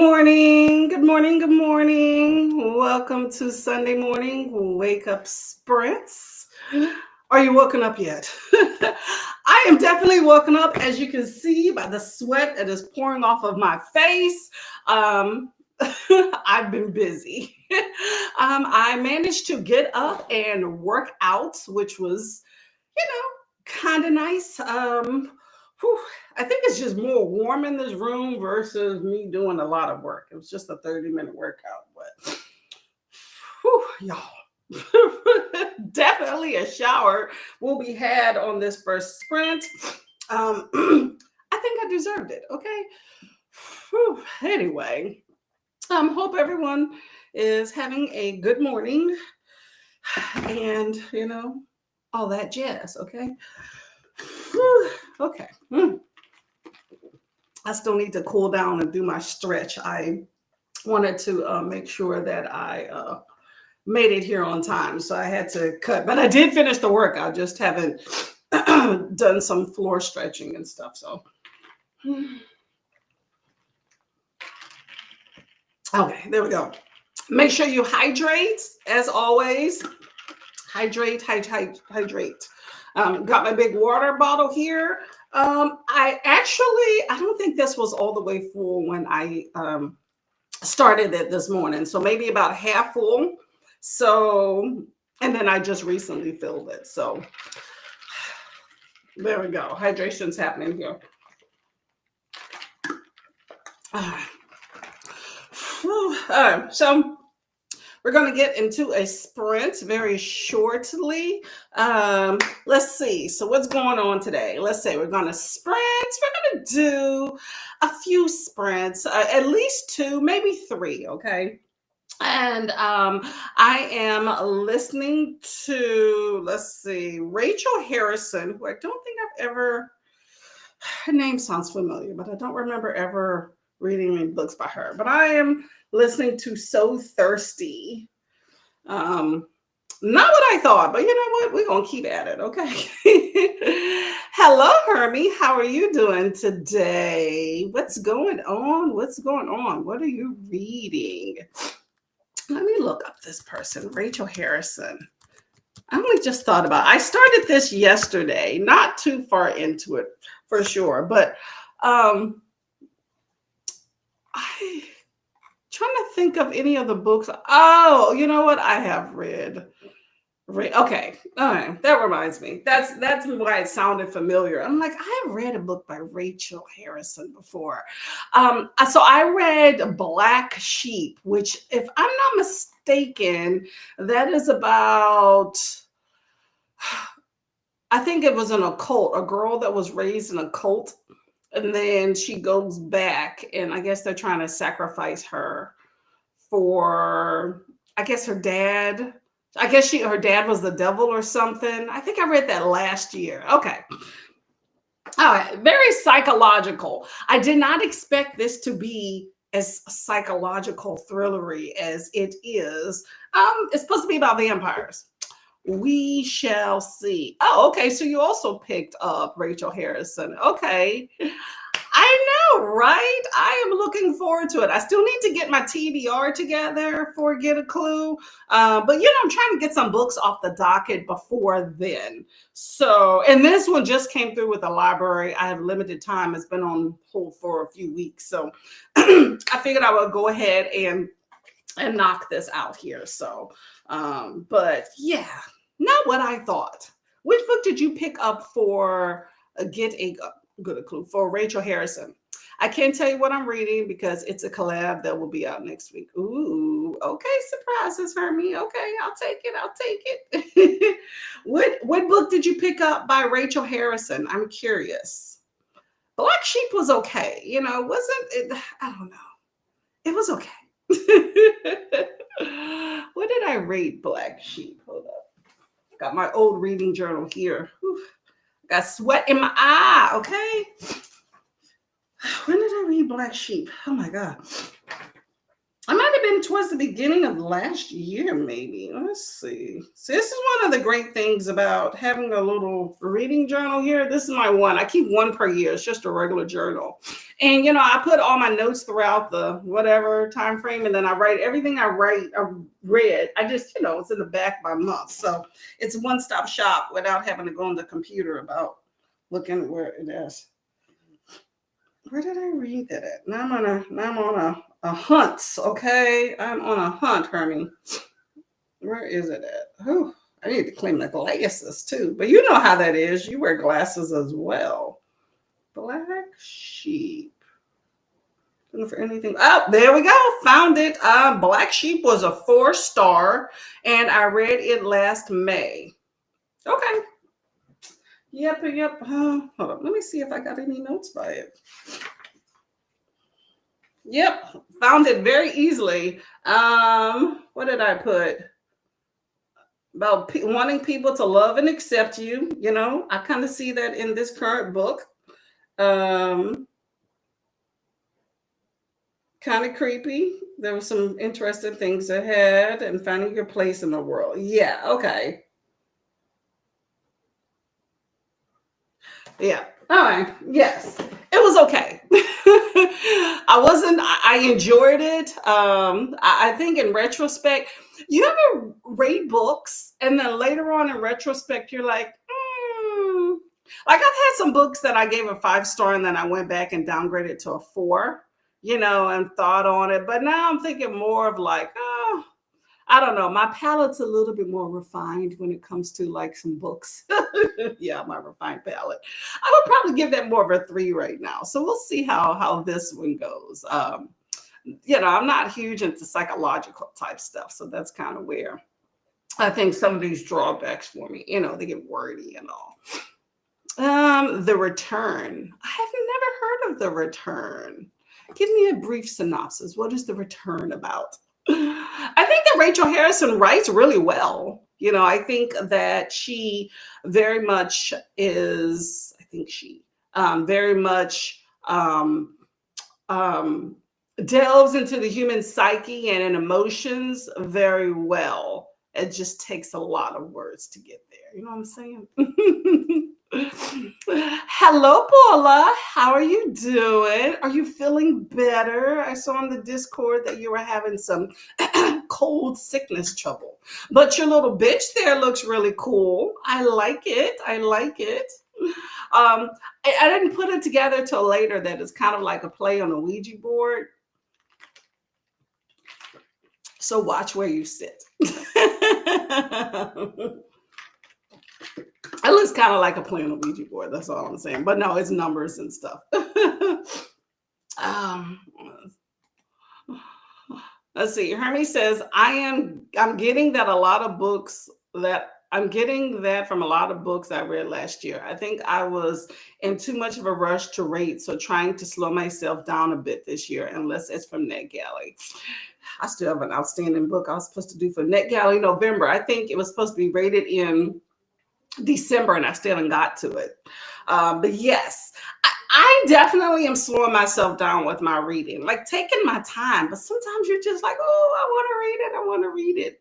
morning. Good morning. Good morning. Welcome to Sunday morning wake up sprints. Are you woken up yet? I am definitely woken up, as you can see by the sweat that is pouring off of my face. Um, I've been busy. I managed to get up and work out, which was, kind of nice. Whew, I think it's just more warm in this room versus me doing a lot of work. It was just a 30-minute workout, but y'all. Definitely a shower will be had on this first sprint. I think I deserved it. Okay. Anyway, hope everyone is having a good morning and all that jazz. Okay. Okay. I still need to cool down and do my stretch. I wanted to make sure that I made it here on time, so I had to cut. But I did finish the work. I just haven't done some floor stretching and stuff. So, okay, there we go. Make sure you hydrate, as always. Hydrate. Got my big water bottle here. I don't think this was all the way full when I started it this morning. So maybe about half full. So, and then I just recently filled it. So there we go. Hydration's happening here. So we're going to get into a sprint very shortly. Let's see. So what's going on today? Let's say we're going to sprint. We're going to do a few sprints, at least two, maybe three. Okay. And I am listening to, let's see, Rachel Harrison, who I don't think I've ever, her name sounds familiar, but I don't remember ever reading any books by her. But I am listening to So Thirsty. Not what I thought, but you know what? We're going to keep at it, okay? Hello, Hermie. How are you doing today? What's going on? What are you reading? Let me look up this person, Rachel Harrison. I only just thought about it. I started this yesterday, not too far into it for sure, but I'm trying to think of any of the books. Oh, you know what? I have read. Okay, all right. That reminds me. That's why it sounded familiar. I'm like, I have read a book by Rachel Harrison before. So I read Black Sheep, which, if I'm not mistaken, that is about. I think it was an occult, a girl that was raised in a cult, and then she goes back, and I guess they're trying to sacrifice her for, I guess, her dad. I guess her dad was the devil or something. I think I read that last year. Okay. All right. Very psychological. I did not expect this to be as psychological thrillery as it is. It's supposed to be about vampires. We shall see. Oh, okay. So you also picked up Rachel Harrison. Okay. I know, right? I am looking forward to it. I still need to get my TBR together for Get a Clue. But, I'm trying to get some books off the docket before then. So, and this one just came through with the library. I have limited time. It's been on hold for a few weeks. So I figured I would go ahead and knock this out here. So, but yeah, not what I thought. Which book did you pick up for Get a Clue for Rachel Harrison? I can't tell you what I'm reading because it's a collab that will be out next week. Ooh, okay, surprises, Hermie. Okay, I'll take it. What book did you pick up by Rachel Harrison? I'm curious. Black Sheep was okay. Wasn't it? I don't know. It was okay. What did I rate Black Sheep? Hold up. Got my old reading journal here. Whew. Got sweat in my eye, okay? When did I read Black Sheep? Oh my God. I might have been towards the beginning of last year, maybe. Let's see. So this is one of the great things about having a little reading journal here. This is my one. I keep one per year. It's just a regular journal. And I put all my notes throughout the whatever time frame, and then I write everything I read. I just, it's in the back by month. So it's a one-stop shop without having to go on the computer about looking where it is. Where did I read that at? Now I'm on a hunt. Okay, I'm on a hunt, Hermie. Where is it at? Oh, I need to clean my glasses too. But you know how that is. You wear glasses as well. Black Sheep. Looking for anything. Oh, there we go. Found it. Black Sheep was a 4-star, and I read it last May. Okay. Yep. Hold on. Let me see if I got any notes by it. Yep. Found it very easily. What did I put? About wanting people to love and accept you. I kind of see that in this current book. Kind of creepy. There were some interesting things ahead, and finding your place in the world. Yeah. Okay. Yeah. All right. Yes. It was okay. I enjoyed it. I think in retrospect, you ever read books and then later on in retrospect, you're like, like I've had some books that I gave a 5-star and then I went back and downgraded to a 4, and thought on it. But now I'm thinking more of like, oh, I don't know. My palate's a little bit more refined when it comes to like some books. Yeah, my refined palate. I would probably give that more of a 3 right now. So we'll see how this one goes. I'm not huge into psychological type stuff. So that's kind of where I think some of these drawbacks for me, they get wordy and all. The Return. I have never heard of The Return. Give me a brief synopsis. What is The Return about? I think that Rachel Harrison writes really well. I think that she very much is, very much delves into the human psyche and in emotions very well. It just takes a lot of words to get there. You know what I'm saying? Hello, Paula. How are you doing? Are you feeling better? I saw on the Discord that you were having some cold sickness trouble. But your little bitch there looks really cool. I like it. I didn't put it together till later that it's kind of like a play on a Ouija board. So watch where you sit. It looks kind of like a play on a Ouija board. That's all I'm saying. But no, it's numbers and stuff. Let's see. Hermie says, I'm getting that a lot of books that I'm getting that from a lot of books I read last year. I think I was in too much of a rush to rate, so trying to slow myself down a bit this year, unless it's from NetGalley. I still have an outstanding book I was supposed to do for NetGalley November. I think it was supposed to be rated in December, and I still haven't got to it. But yes, I definitely am slowing myself down with my reading, like taking my time. But sometimes you're just like, oh, I want to read it.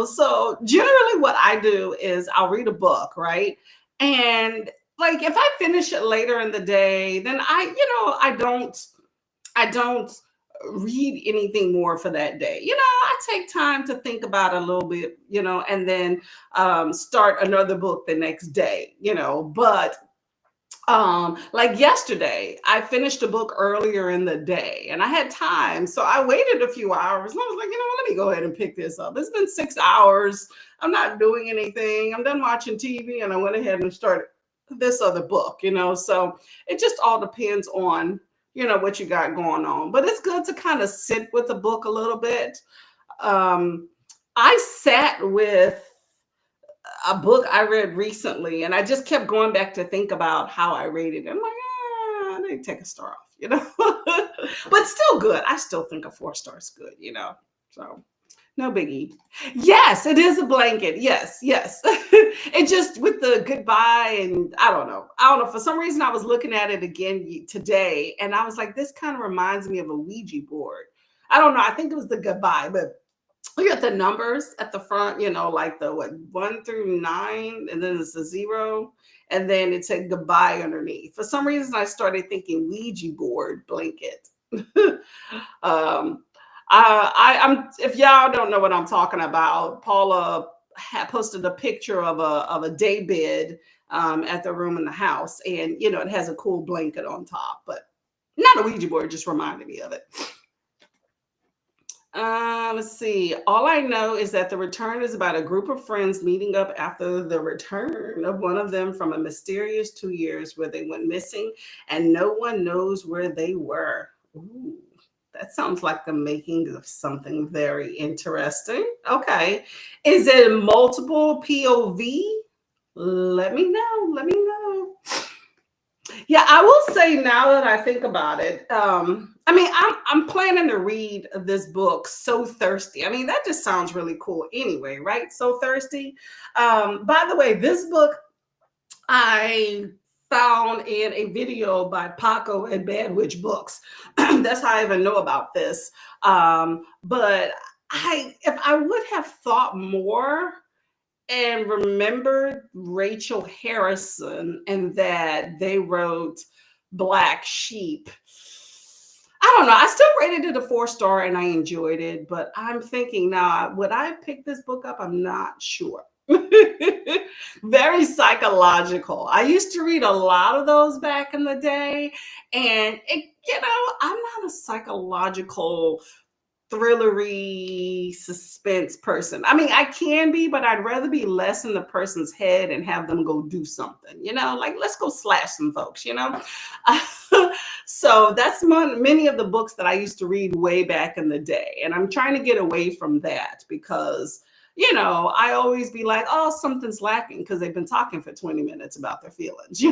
So generally what I do is I'll read a book, right? And like if I finish it later in the day, then I don't read anything more for that day. I take time to think about it a little bit, and then start another book the next day, but like yesterday, I finished a book earlier in the day and I had time. So I waited a few hours and I was like, let me go ahead and pick this up. It's been 6 hours. I'm not doing anything. I'm done watching TV, and I went ahead and started this other book, so it just all depends on, what you got going on. But it's good to kind of sit with the book a little bit. I sat with a book I read recently, and I just kept going back to think about how I rated it. I'm like, I need to take a star off, but still good. I still think a 4 star is good, so no biggie. Yes, it is a blanket. Yes. It just with the goodbye, and I don't know. For some reason, I was looking at it again today, and I was like, this kind of reminds me of a Ouija board. I don't know. I think it was the goodbye, but look at the numbers at the front, like the what 1 through 9, and then it's a zero, and then it said goodbye underneath. For some reason, I started thinking Ouija board blanket. um, I'm if y'all don't know what I'm talking about, Paula had posted a picture of a day bed at the room in the house, and it has a cool blanket on top, but not a Ouija board. Just reminded me of it. Let's see. All I know is that The Return is about a group of friends meeting up after the return of one of them from a mysterious 2 years where they went missing and no one knows where they were. Ooh, that sounds like the making of something very interesting. Okay. Is it multiple POV? Let me know. Let me know. Yeah, I will say now that I think about it, I mean, I'm planning to read this book, So Thirsty. I mean, that just sounds really cool anyway, right? So Thirsty. By the way, this book I found in a video by Paco and Bad Witch Books. That's how I even know about this. But if I would have thought more and remembered Rachel Harrison and that they wrote Black Sheep. I don't know. I still rated it a 4-star and I enjoyed it, but I'm thinking now, would I pick this book up? I'm not sure. Very psychological. I used to read a lot of those back in the day, and I'm not a psychological thrillery suspense person. I mean, I can be, but I'd rather be less in the person's head and have them go do something, like let's go slash some folks. So that's many of the books that I used to read way back in the day. And I'm trying to get away from that because I always be like, oh, something's lacking because they've been talking for 20 minutes about their feelings,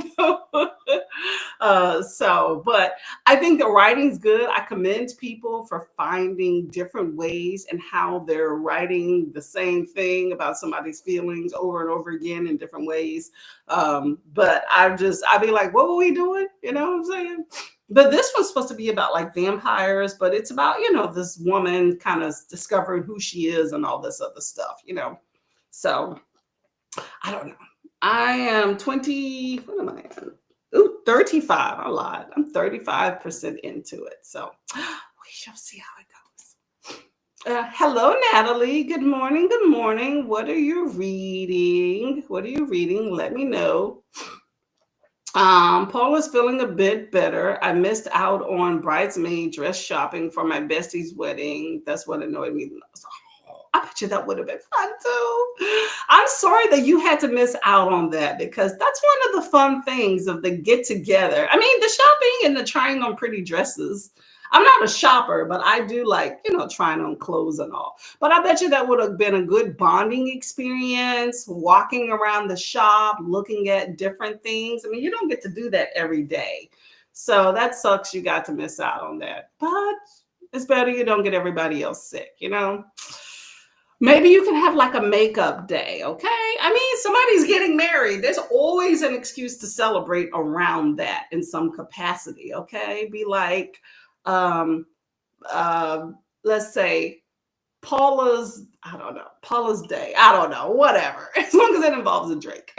but I think the writing's good. I commend people for finding different ways and how they're writing the same thing about somebody's feelings over and over again in different ways. But I'd be like, what were we doing? You know what I'm saying? But this one's supposed to be about like vampires, but it's about, this woman kind of discovering who she is and all this other stuff. So I don't know. I am 20, what am I at? Ooh, 35. I lied. I'm 35% into it. So we shall see how it goes. Hello, Natalie. Good morning. Good morning. What are you reading? What are you reading? Let me know. Paula's feeling a bit better. I missed out on bridesmaid dress shopping for my bestie's wedding. That's what annoyed me the most. I bet you that would have been fun too. I'm sorry that you had to miss out on that because that's one of the fun things of the get together. I mean, the shopping and the trying on pretty dresses. I'm not a shopper, but I do like, trying on clothes and all. But I bet you that would have been a good bonding experience, walking around the shop, looking at different things. I mean, you don't get to do that every day. So that sucks you got to miss out on that. But it's better you don't get everybody else sick, Maybe you can have like a makeup day, okay? I mean, somebody's getting married. There's always an excuse to celebrate around that in some capacity, okay? Be like, let's say Paula's day. I don't know, whatever, as long as it involves a drink.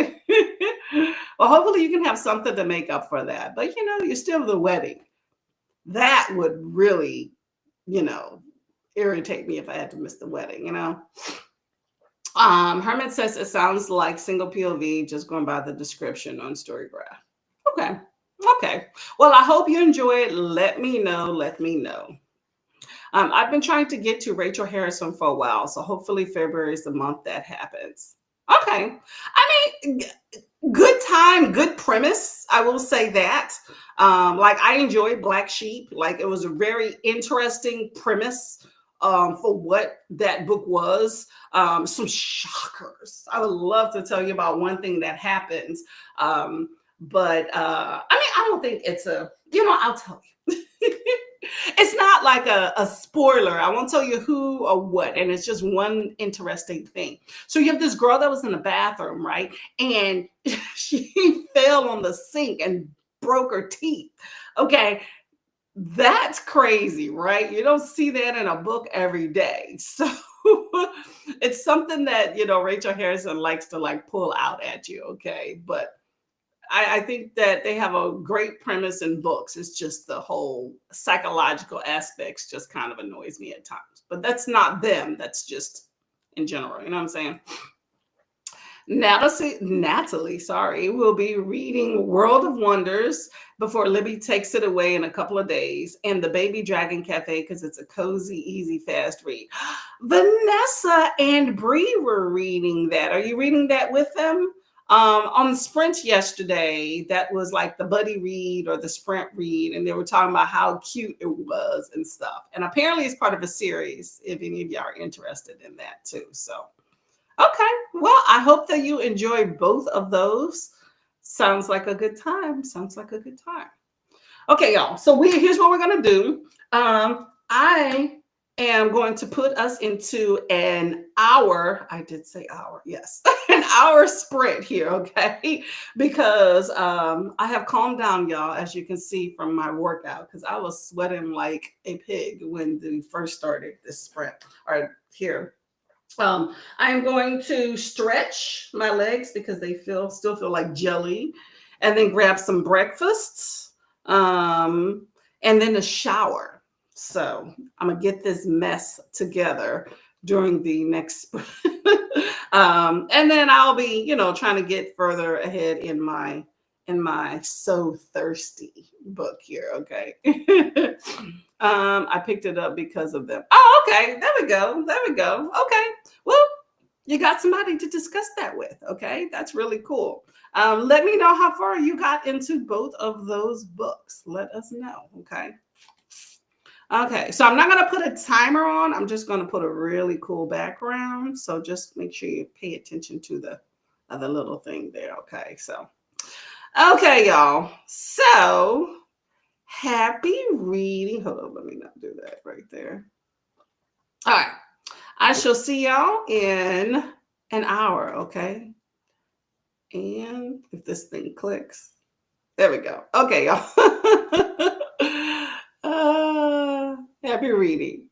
Well, hopefully you can have something to make up for that. But, you're still the wedding. That would really, irritate me if I had to miss the wedding, Hermit says it sounds like single POV, just going by the description on Storygraph. Okay. Well, I hope you enjoy it. Let me know. I've been trying to get to Rachel Harrison for a while, so hopefully February is the month that happens. Okay. I mean, good time, good premise. I will say that. Like I enjoyed Black Sheep. Like it was a very interesting premise for what that book was. Some shockers. I would love to tell you about one thing that happens. But I mean, I don't think it's I'll tell you. It's not like a spoiler. I won't tell you who or what. And it's just one interesting thing. So you have this girl that was in the bathroom, right? And she fell on the sink and broke her teeth. Okay. That's crazy, right? You don't see that in a book every day. So it's something that, Rachel Harrison likes to like pull out at you, okay? But I think that they have a great premise in books. It's just the whole psychological aspects just kind of annoys me at times. But that's not them. That's just in general. You know what I'm saying? Natalie, will be reading World of Wonders before Libby takes it away in a couple of days, and the Baby Dragon Cafe because it's a cozy, easy, fast read. Vanessa and Bree were reading that. Are you reading that with them? On Sprint yesterday, that was like the buddy read or the Sprint read, and they were talking about how cute it was and stuff. And apparently, it's part of a series. If any of y'all are interested in that too, so. Okay. Well, I hope that you enjoy both of those. Sounds like a good time. Sounds like a good time. Okay, y'all. So here's what we're gonna do. I am going to put us into an hour. I did say hour, yes, an hour sprint here, okay? Because I have calmed down, y'all, as you can see from my workout, because I was sweating like a pig when we first started this sprint. Or here, I'm going to stretch my legs because they still feel like jelly, and then grab some breakfast, and then a shower. So I'm gonna get this mess together during the next sprint. And then I'll be, trying to get further ahead in my So Thirsty book here. Okay. I picked it up because of them. Oh, okay. There we go. There we go. Okay. Well, you got somebody to discuss that with. Okay. That's really cool. Let me know how far you got into both of those books. Let us know. Okay. Okay. So I'm not going to put a timer on. I'm just going to put a really cool background. So just make sure you pay attention to the other little thing there. Okay. So, okay, y'all. So happy reading. Hold on. Let me not do that right there. All right. I shall see y'all in an hour, okay? And if this thing clicks, there we go. Okay, y'all. Happy reading.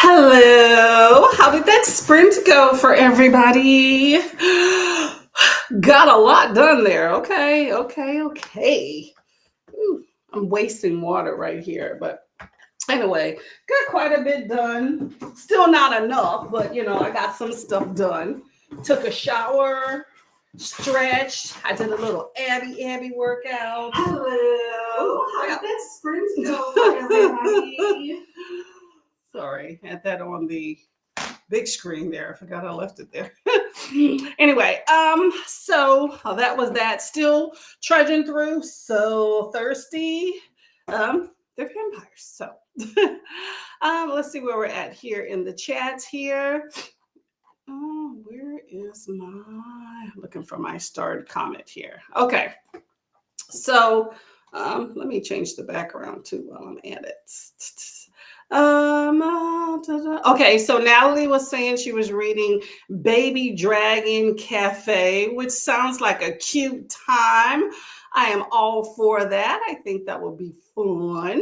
Hello. How did that sprint go for everybody? Got a lot done there. Okay. Ooh, I'm wasting water right here, but anyway, got quite a bit done. Still not enough, but I got some stuff done. Took a shower, stretched. I did a little Abby workout. Hello. How did that sprint go for everybody? Sorry, had that on the big screen there. I forgot I left it there. Anyway, so that was that. Still trudging through. So thirsty. They're vampires. So let's see where we're at here in the chats here. Oh, where is looking for my starred comment here. Okay. So let me change the background too while I'm at it. Okay, so Natalie was saying she was reading Baby Dragon Cafe, which sounds like a cute time. I am all for that. I think that will be fun.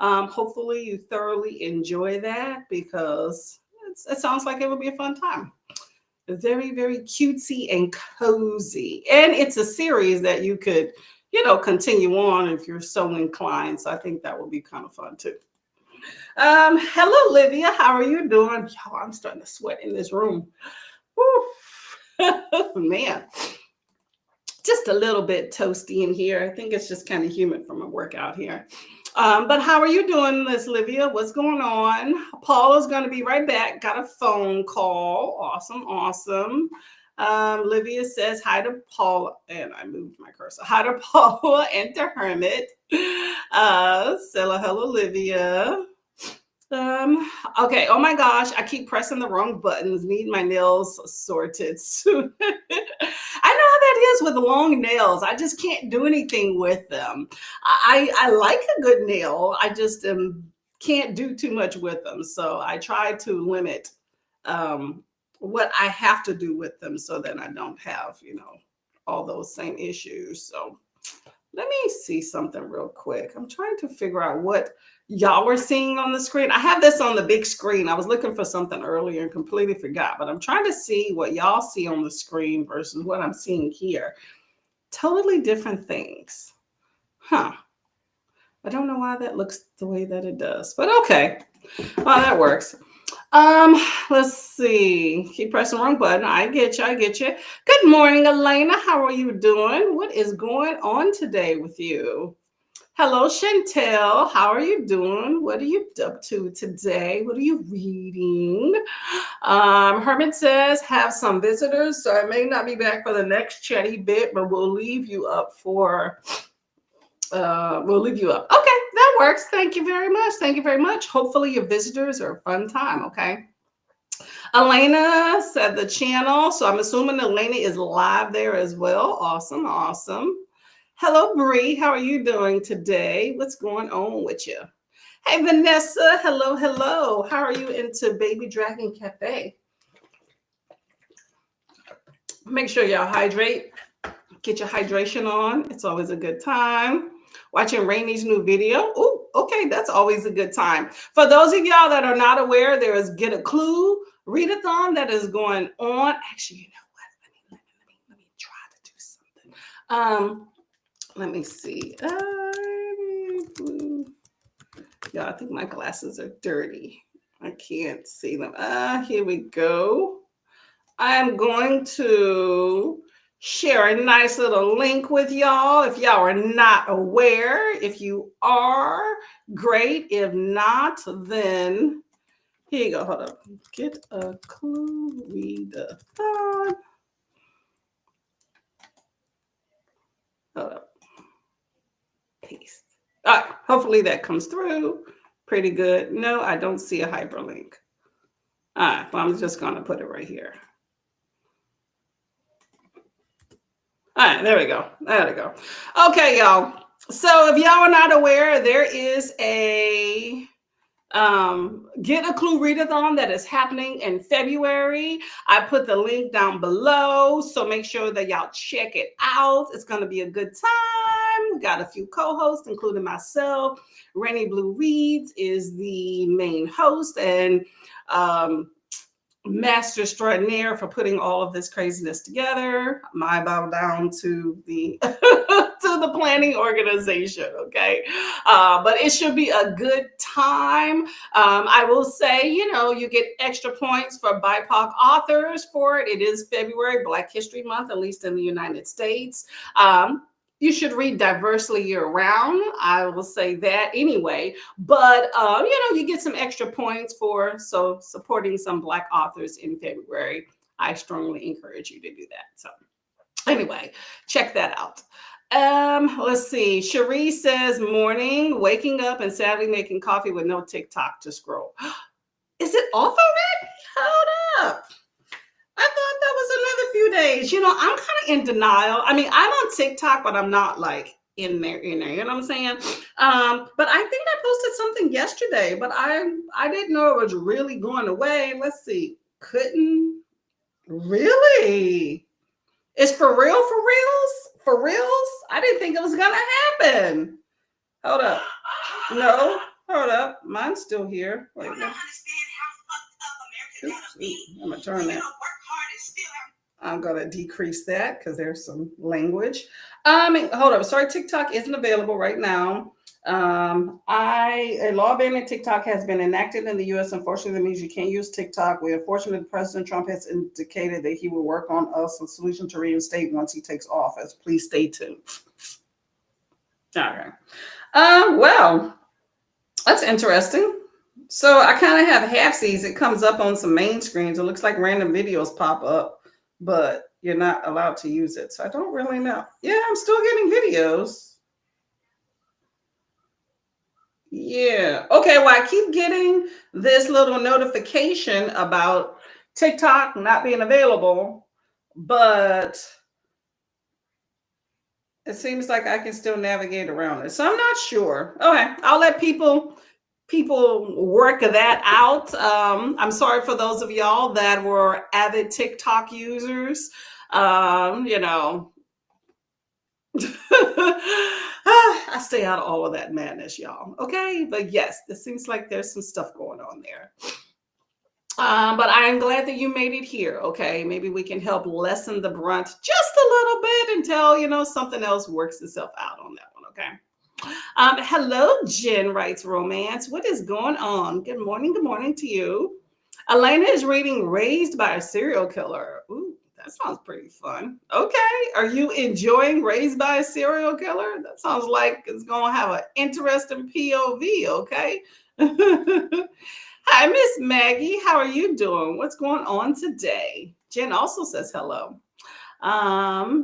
Hopefully you thoroughly enjoy that because it sounds like it would be a fun time. Very, very cutesy and cozy. And it's a series that you could, continue on if you're so inclined. So I think that would be kind of fun too. Hello, Livia. How are you doing? Yo, I'm starting to sweat in this room. Man, just a little bit toasty in here. I think it's just kind of humid from a workout here. But how are you doing, Miss Livia? What's going on? Paula's going to be right back. Got a phone call. Awesome. Livia says hi to Paula, and I moved my cursor. Hi to Paula and to Hermit. Hello, Livia. Okay. Oh my gosh, I keep pressing the wrong buttons. Need my nails sorted soon. I know how that is with long nails. I just can't do anything with them. I like a good nail. I just can't do too much with them. So I try to limit what I have to do with them so that I don't have, all those same issues. So let me see something real quick. I'm trying to figure out what y'all were seeing on the screen. I have this on the big screen. I was looking for something earlier and completely forgot, but I'm trying to see what y'all see on the screen versus what I'm seeing here. Totally different things. I don't know why that looks the way that it does, but okay. Well, that works. Let's see. Keep pressing the wrong button. I get you. Good morning, Elena. How are you doing? What is going on today with you? Hello, Chantel. How are you doing? What are you up to today? What are you reading? Herman says, have some visitors, so I may not be back for the next chatty bit, but we'll leave you up. Okay, that works. Thank you very much. Hopefully your visitors are a fun time, okay? Elena said the channel, so I'm assuming Elena is live there as well. Awesome. Hello, Bree. How are you doing today? What's going on with you? Hey, Vanessa. Hello. How are you into Baby Dragon Cafe? Make sure y'all hydrate. Get your hydration on. It's always a good time. Watching Rainy's new video. Oh, okay. That's always a good time. For those of y'all that are not aware, there is Get a Clue readathon that is going on. Actually, you know what? Let me try to do something. Let me see. Yeah, I think my glasses are dirty. I can't see them. Here we go. I'm going to share a nice little link with y'all. If y'all are not aware, if you are, great. If not, then here you go. Hold up. Get a Clue readathon. Hold up. Paste. All right, hopefully that comes through pretty good. No, I don't see a hyperlink. All right, well, I'm just going to put it right here. All right, there we go. Okay, y'all. So if y'all are not aware, there is a Get a Clue readathon that is happening in February. I put the link down below, so make sure that y'all check it out. It's going to be a good time. We got a few co-hosts, including myself. Rennie Blue Reads is the main host and master extraordinaire for putting all of this craziness together. My bow down to the to the planning organization. Okay, but it should be a good time. I will say, you get extra points for BIPOC authors for it. It is February, Black History Month, at least in the United States. You should read diversely year round. I will say that anyway. But, you get some extra points for supporting some Black authors in February. I strongly encourage you to do that. So anyway, check that out. Let's see. Cherie says, morning, waking up and sadly making coffee with no TikTok to scroll. Is it off already? Hold up. I thought that was another few days. I'm kind of in denial. I mean, I'm on TikTok, but I'm not like in there, you know what I'm saying? But I think I posted something yesterday, but I didn't know it was really going away. Let's see. Couldn't really. It's for real, for reals? For reals? I didn't think it was gonna happen. Hold up. No, hold up. Mine's still here. Wait, no. I'm gonna turn that. I'm gonna decrease that because there's some language. Hold up. Sorry, TikTok isn't available right now. A law banning TikTok has been enacted in the U.S. Unfortunately, that means you can't use TikTok. We unfortunately, President Trump has indicated that he will work on a solution to reinstate once he takes office. Please stay tuned. Okay. Well, that's interesting. So I kind of have halfsies. It comes up on some main screens. It looks like random videos pop up, but you're not allowed to use it. So I don't really know. Yeah, I'm still getting videos. Yeah. Okay. Well, I keep getting this little notification about TikTok not being available, but it seems like I can still navigate around it. So I'm not sure. Okay. I'll let people work that out. I'm sorry for those of y'all that were avid TikTok users. I stay out of all of that madness, y'all. Okay. But yes, it seems like there's some stuff going on there. But I am glad that you made it here. Okay. Maybe we can help lessen the brunt just a little bit until, something else works itself out on that one. Okay. Hello, Jen writes romance. What is going on? Good morning to you. Elena is reading Raised by a Serial Killer. Ooh, that sounds pretty fun. Okay. Are you enjoying Raised by a Serial Killer? That sounds like it's going to have an interesting POV. Okay. Hi, Miss Maggie. How are you doing? What's going on today? Jen also says hello.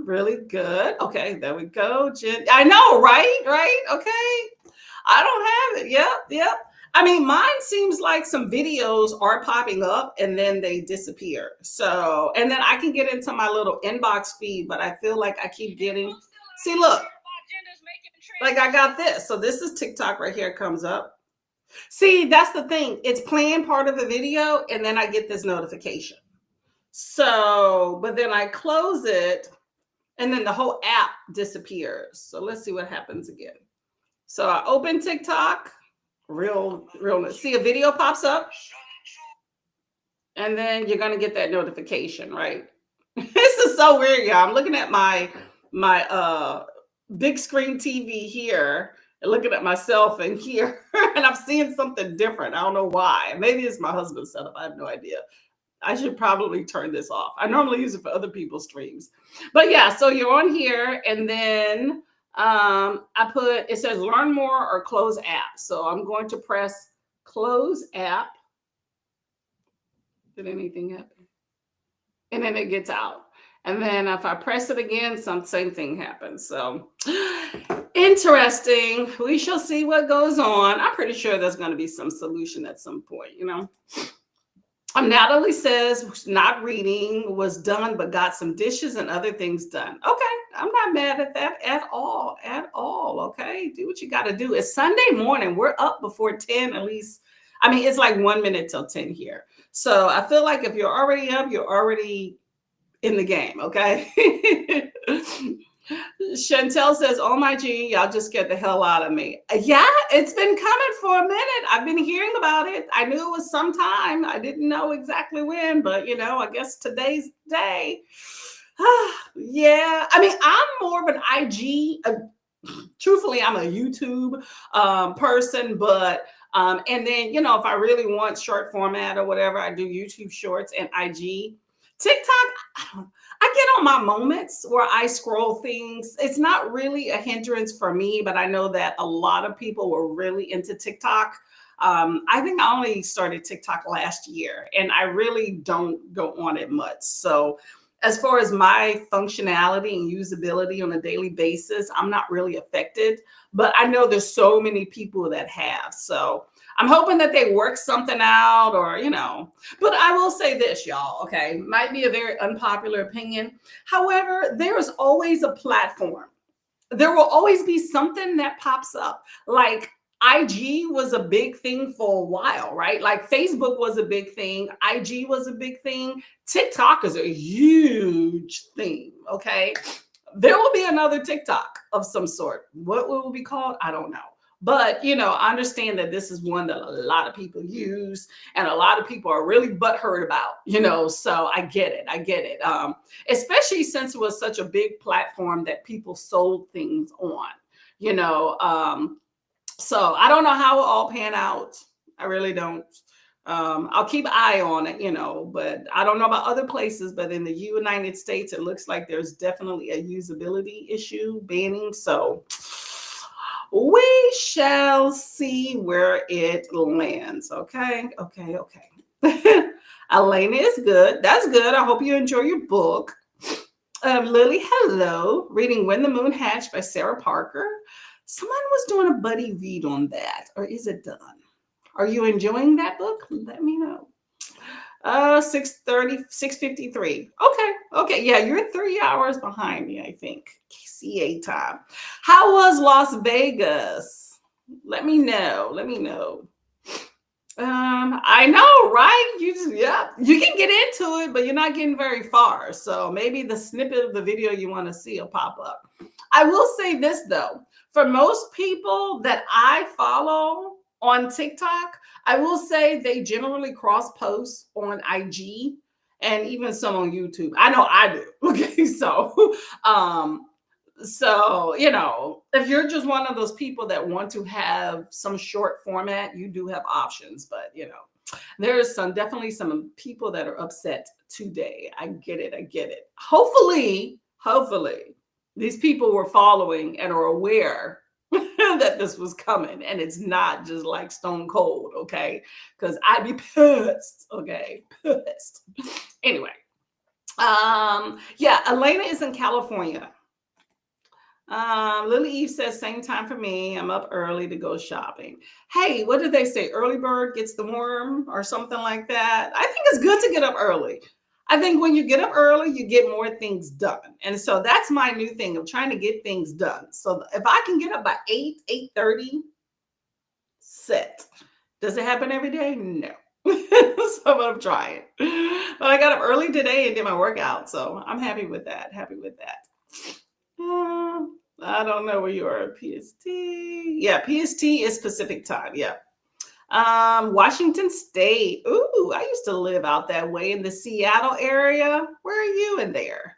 Really good. Okay, there we go. Jen. I know, right? Okay. I don't have it. Yep. I mean, mine seems like some videos are popping up and then they disappear. So, and then I can get into my little inbox feed, but I feel like I keep getting, see, look, like I got this. So this is TikTok right here. It comes up. See, that's the thing. It's playing part of the video and then I get this notification. So, but then I close it and then the whole app disappears. So let's see what happens again. So I open TikTok, realness. See, a video pops up and then you're going to get that notification, right? This is so weird, y'all. I'm looking at my big screen TV here and looking at myself in here and I'm seeing something different. I don't know why. Maybe it's my husband's setup. I have no idea. I should probably turn this off. I normally use it for other people's streams. But yeah, so you're on here and then it says learn more or close app. So I'm going to press close app. Did anything happen? And then it gets out. And then if I press it again, same thing happens. So interesting. We shall see what goes on. I'm pretty sure there's going to be some solution at some point, Natalie says not reading, was done, but got some dishes and other things done. Okay. I'm not mad at that at all. Okay. Do what you got to do. It's Sunday morning. We're up before 10 at least. I mean, it's like 1 minute till 10 here. So I feel like if you're already up, you're already in the game. Okay. Chantel says, "Oh my G, y'all just get the hell out of me." Yeah, it's been coming for a minute. I've been hearing about it. I knew it was sometime. I didn't know exactly when, but I guess today's day. Yeah, I mean, I'm more of an IG. Truthfully, I'm a YouTube person, but and then if I really want short format or whatever, I do YouTube Shorts and IG. TikTok, I get on my moments where I scroll things. It's not really a hindrance for me, but I know that a lot of people were really into TikTok. I think I only started TikTok last year, and I really don't go on it much. So as far as my functionality and usability on a daily basis, I'm not really affected, but I know there's so many people that have. So I'm hoping that they work something out but I will say this, y'all, okay, might be a very unpopular opinion. However, there is always a platform. There will always be something that pops up. Like IG was a big thing for a while, right? Like Facebook was a big thing, IG was a big thing, TikTok is a huge thing, okay? There will be another TikTok of some sort. What will it be called? I don't know. But, I understand that this is one that a lot of people use and a lot of people are really butthurt about, so I get it. I get it. Especially since it was such a big platform that people sold things on, you know. So I don't know how it all pan out. I really don't. I'll keep an eye on it, but I don't know about other places. But in the United States, it looks like there's definitely a usability issue banning. So we shall see where it lands. Okay. Okay. Okay. Elena is good. That's good. I hope you enjoy your book. Lily, hello. Reading When the Moon Hatched by Sarah Parker. Someone was doing a buddy read on that, or is it done? Are you enjoying that book? Let me know. 6:30, 6:53. Okay. Yeah, you're 3 hours behind me, I think. CA time. How was Las Vegas? Let me know. Let me know. I know, right? You can get into it, but you're not getting very far. So maybe the snippet of the video you want to see will pop up. I will say this though, for most people that I follow on TikTok, I will say they generally cross post on IG and even some on YouTube. I know I do. Okay, so if you're just one of those people that want to have some short format, you do have options, but there's definitely some people that are upset today. I get it. Hopefully these people were following and are aware that this was coming and it's not just like stone cold, okay? Because I'd be pissed, okay? Pissed. Anyway, yeah, Elena is in California. Lily Eve says, same time for me. I'm up early to go shopping. Hey, what did they say? Early bird gets the worm or something like that. I think it's good to get up early. I think when you get up early, you get more things done. And so that's my new thing of trying to get things done. So if I can get up by 8:30, set. Does it happen every day? No. So I'm trying. But I got up early today and did my workout. So I'm happy with that. I don't know where you are. PST. Yeah, PST is Pacific time. Yeah. Washington State. Ooh, I used to live out that way in the Seattle area. Where are you in there?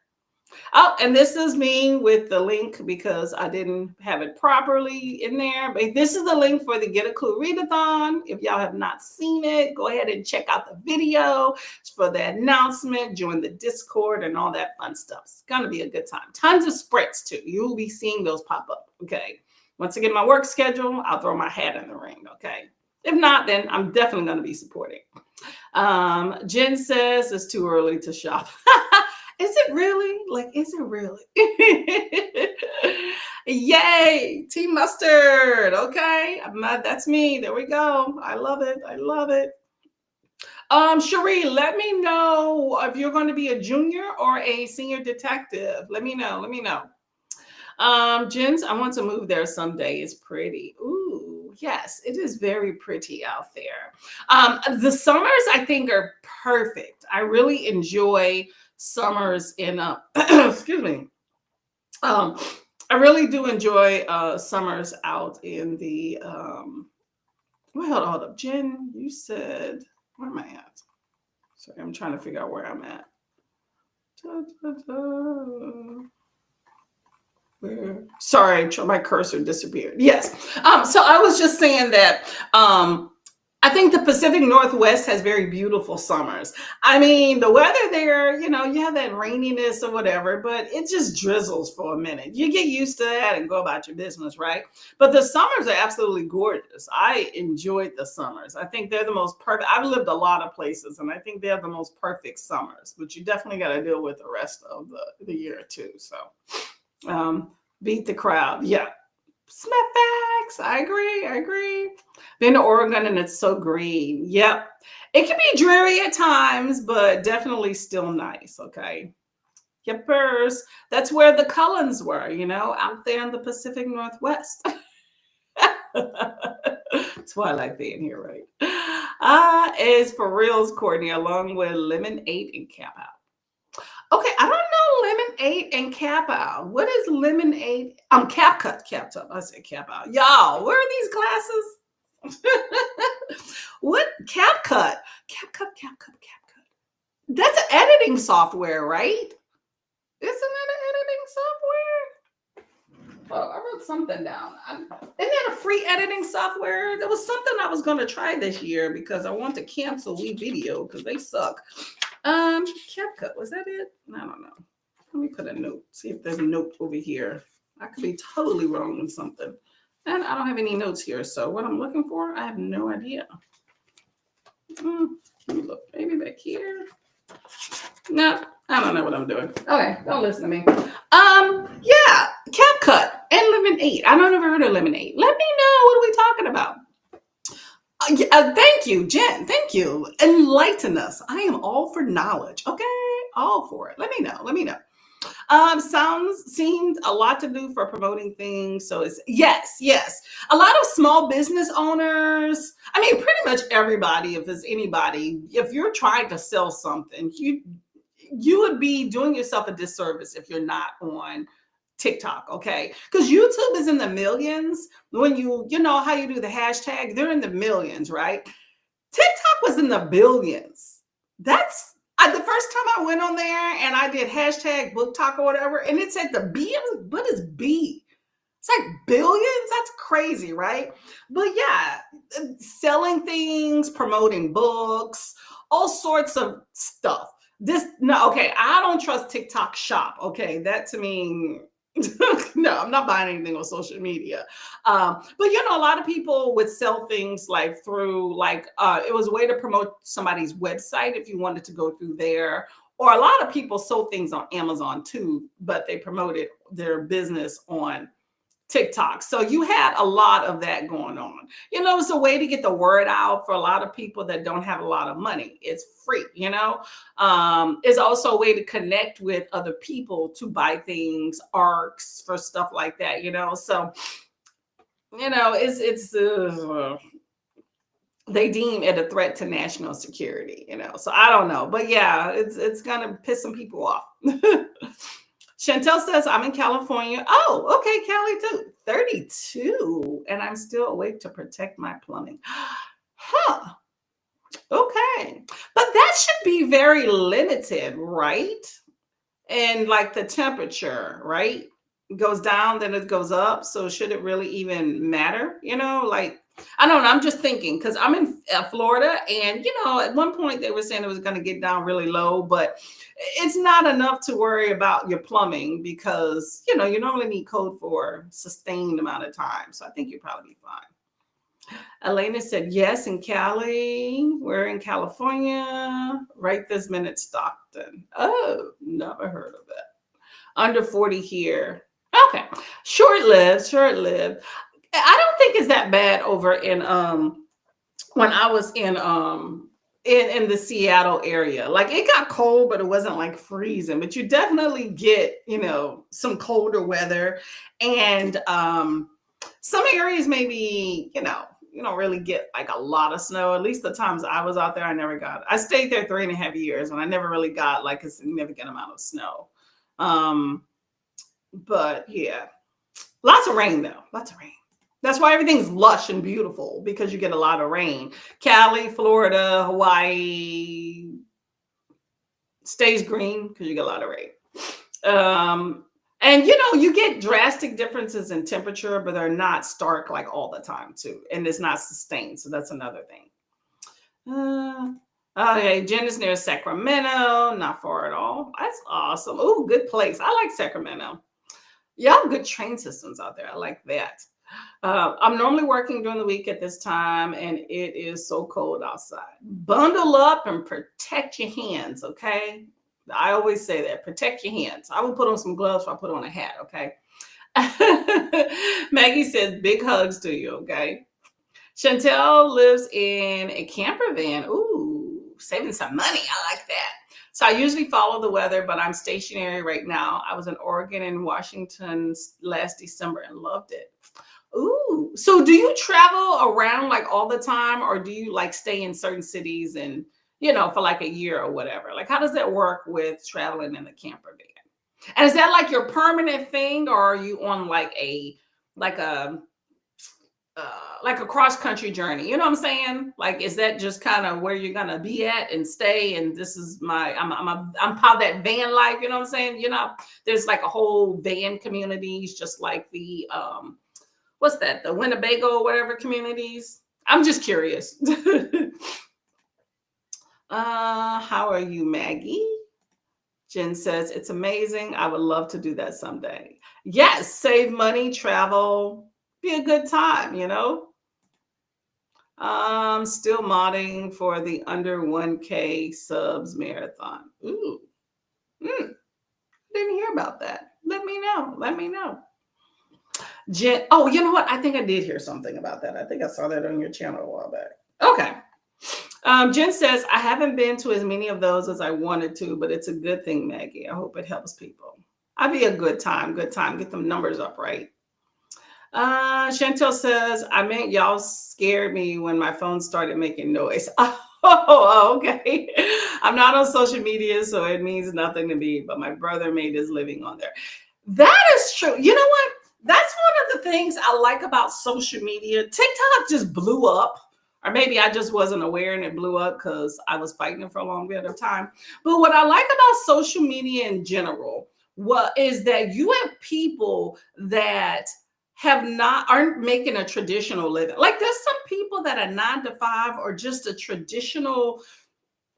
Oh, and this is me with the link because I didn't have it properly in there. But this is the link for the Get a Clue Readathon. If y'all have not seen it, go ahead and check out the video. It's for the announcement, join the Discord, and all that fun stuff. It's going to be a good time. Tons of sprints, too. You will be seeing those pop up, okay? Once I get my work schedule, I'll throw my hat in the ring, okay? If not, then I'm definitely going to be supporting. Jen says it's too early to shop. Is it really? Is it really? Yay, Team Mustard. Okay, that's me. There we go. I love it. Cherie, let me know if you're going to be a junior or a senior detective. Let me know. Jens, I want to move there someday. It's pretty. Ooh, yes, it is very pretty out there. The summers, I think, are perfect. I really enjoy summers in excuse me, Um, I really do enjoy summers out in the well, hold up. Jen, you said where am I at? Sorry, I'm trying to figure out where I'm at. Da, da, da. Where? Sorry, my cursor disappeared. Yes. So I was just saying that I think the Pacific Northwest has very beautiful summers. I mean, the weather there, you have that raininess or whatever, but it just drizzles for a minute. You get used to that and go about your business, right? But the summers are absolutely gorgeous. I enjoyed the summers. I think they're the most perfect. I've lived a lot of places, and I think they're the most perfect summers, but you definitely got to deal with the rest of the year too. So, um, beat the crowd. Yeah. Smith facts. I agree. I agree. Been to Oregon and it's so green. Yep. It can be dreary at times, but definitely still nice. Okay. Yippers. That's where the Cullens were, out there in the Pacific Northwest. That's why I like being here, right? Is for reals, Courtney, along with Lemon 8 and Cap Out. Okay, I don't know Lemon 8 and Cap Out. What is Lemon 8? Cap Cut, Cap Up. I said Cap Out. Y'all, where are these glasses? What? Cap Cut. Cap Cut, Cap Cut, Cap Cut. That's an editing software, right? Isn't that an editing software? Oh, I wrote something down. Isn't that a free editing software? There was something I was going to try this year because I want to cancel WeVideo because they suck. CapCut, was that it? I don't know. Let me put a note. See if there's a note over here. I could be totally wrong with something. And I don't have any notes here. So what I'm looking for, I have no idea. Let me look. Maybe back here. No, I don't know what I'm doing. Okay, don't listen to me. Yeah, CapCut and Lemon 8. I don't ever heard of Lemon 8. Let me know. What are we talking about? Thank you, Jen. Thank you. Enlighten us. I am all for knowledge. Okay, all for it. Let me know. Let me know. Seemed a lot to do for promoting things. So it's yes. A lot of small business owners. I mean, pretty much everybody. If it's anybody, if you're trying to sell something, you would be doing yourself a disservice if you're not on TikTok, okay? Because YouTube is in the millions. When you know how you do the hashtag, they're in the millions, right? TikTok was in the billions. That's the first time I went on there and I did hashtag book talk or whatever, and it said the B. What is B? It's like billions. That's crazy, right? But yeah, selling things, promoting books, all sorts of stuff. Okay, I don't trust TikTok Shop. Okay, that to me, no, I'm not buying anything on social media. But a lot of people would sell things like through it was a way to promote somebody's website if you wanted to go through there. Or a lot of people sold things on Amazon too, but they promoted their business on TikTok. So you had a lot of that going on. It's a way to get the word out for a lot of people that don't have a lot of money. It's free, It's also a way to connect with other people to buy things, ARCs for stuff like that, So, it's they deem it a threat to national security, So I don't know, but yeah, it's gonna piss some people off. Chantel says, I'm in California. Oh, okay, Cali too. 32, and I'm still awake to protect my plumbing. Huh. Okay. But that should be very limited, right? And like the temperature, right? It goes down, then it goes up. So should it really even matter? I don't know. I'm just thinking because I'm in Florida, and at one point they were saying it was going to get down really low, but it's not enough to worry about your plumbing because you normally need code for a sustained amount of time. So I think you'll probably be fine. Elena said yes in Cali. We're in California right this minute. Stockton. Oh, never heard of it. Under 40 here. Okay, short-lived. I don't think it's that bad over in when I was in the Seattle area. Like it got cold, but it wasn't like freezing. But you definitely get, some colder weather. And some areas maybe, you don't really get like a lot of snow. At least the times I was out there, I stayed there 3.5 years and I never really got like a significant amount of snow. But yeah, lots of rain though. Lots of rain. That's why everything's lush and beautiful because you get a lot of rain. Cali, Florida, Hawaii stays green because you get a lot of rain. And you get drastic differences in temperature, but they're not stark like all the time too, and it's not sustained. So that's another thing. Okay, Jen is near Sacramento, not far at all. That's awesome. Oh, good place. I like Sacramento. Y'all have good train systems out there. I like that. I'm normally working during the week at this time, and it is so cold outside. Bundle up and protect your hands, okay? I always say that. Protect your hands. I will put on some gloves if I put on a hat, okay? Maggie says, big hugs to you, okay? Chantel lives in a camper van. Ooh, saving some money. I like that. So I usually follow the weather, but I'm stationary right now. I was in Oregon and Washington last December and loved it. Ooh, so do you travel around like all the time, or do you like stay in certain cities and, for like a year or whatever? Like, how does that work with traveling in the camper van? And is that like your permanent thing, or are you on like a cross country journey? You know what I'm saying? Like, is that just kind of where you're gonna be at and stay? And this is I'm part of that van life. You know what I'm saying? There's like a whole van communities, just like the what's that? The Winnebago or whatever communities. I'm just curious. How are you, Maggie? Jen says, it's amazing. I would love to do that someday. Yes, save money, travel, be a good time, Still modding for the under 1K subs marathon. Ooh. Didn't hear about that. Let me know. Jen, oh, you know what? I think I did hear something about that. I think I saw that on your channel a while back. Okay. Jen says, I haven't been to as many of those as I wanted to, but it's a good thing, Maggie. I hope it helps people. I'd be a good time. Get them numbers up, right? Chantel says, I meant y'all scared me when my phone started making noise. Oh, okay. I'm not on social media, so it means nothing to me, but my brother made his living on there. That is true. You know what? That's one of the things I like about social media. TikTok just blew up. Or maybe I just wasn't aware and it blew up because I was fighting it for a long bit of time. But what I like about social media in general is that you have people that aren't making a traditional living. Like, there's some people that are 9 to 5 or just a traditional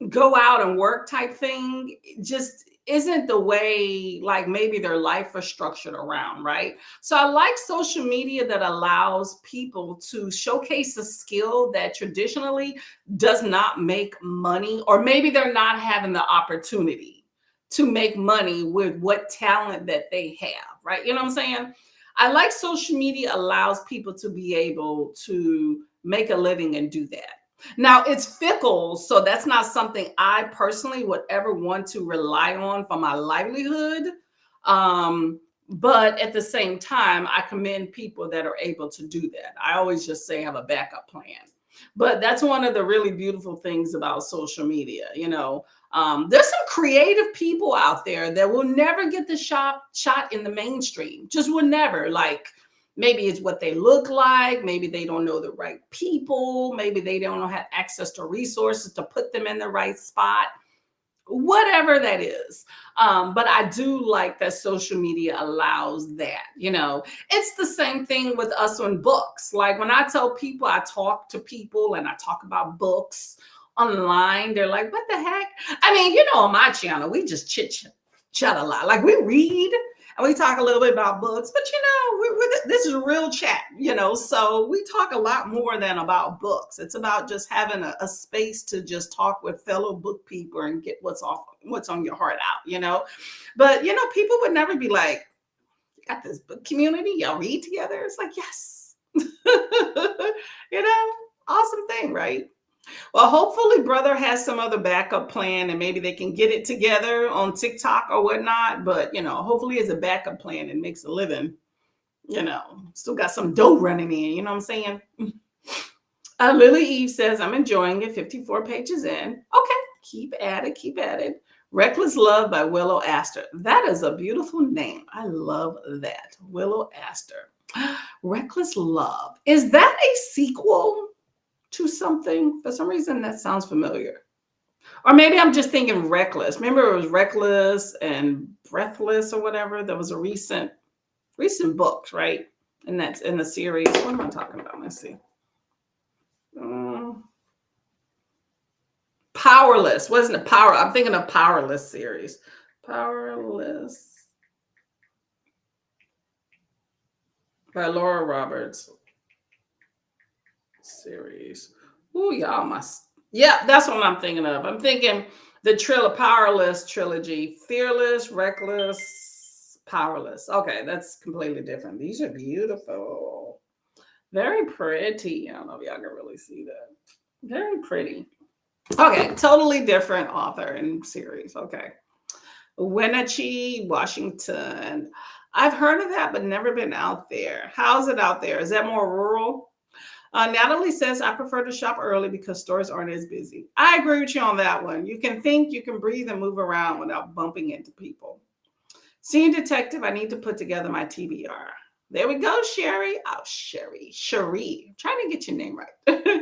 go out and work type thing just isn't the way, like, maybe their life is structured around, right? So I like social media that allows people to showcase a skill that traditionally does not make money, or maybe they're not having the opportunity to make money with what talent that they have, right? You know what I'm saying? I like social media allows people to be able to make a living and do that. Now, it's fickle, so that's not something I personally would ever want to rely on for my livelihood. But at the same time, I commend people that are able to do that. I always just say have a backup plan. But that's one of the really beautiful things about social media. There's some creative people out there that will never get the shot in the mainstream, just will never. Like, maybe it's what they look like. Maybe they don't know the right people. Maybe they don't have access to resources to put them in the right spot. Whatever that is. But I do like that social media allows that. It's the same thing with us on books. Like, when I tell people, I talk to people and I talk about books online, they're like, what the heck? I mean, on my channel, we just chit chat a lot. Like, we read and we talk a little bit about books, but this is real chat, so we talk a lot more than about books. It's about just having a space to just talk with fellow book people and get what's on your heart out, but people would never be like, you got this book community, y'all read together. It's like, yes. Awesome thing, right? Well, hopefully brother has some other backup plan and maybe they can get it together on TikTok or whatnot. But, hopefully it's a backup plan and makes a living, still got some dough running in, you know what I'm saying? Lily Eve says, I'm enjoying it. 54 pages in. Okay. Keep at it. Reckless Love by Willow Astor. That is a beautiful name. I love that. Willow Astor. Reckless Love. Is that a sequel to something? For some reason, that sounds familiar. Or maybe I'm just thinking Reckless. Remember, it was Reckless and Breathless or whatever. There was a recent books, right? And that's in the series. What am I talking about? Let's see. Powerless. Wasn't it Power? I'm thinking of Powerless series. Powerless by Laura Roberts series. Ooh, y'all must. Yeah, that's what I'm thinking of. I'm thinking the Powerless trilogy. Fearless, Reckless, Powerless. Okay, that's completely different. These are beautiful. Very pretty. I don't know if y'all can really see that. Very pretty. Okay, totally different author and series. Okay. Wenatchee, Washington. I've heard of that, but never been out there. How's it out there? Is that more rural? Natalie says, I prefer to shop early because stores aren't as busy. I agree with you on that one. You can think, you can breathe and move around without bumping into people. Senior detective, I need to put together my TBR. There we go, Sherry. Oh, Cherie. I'm trying to get your name right. Okay.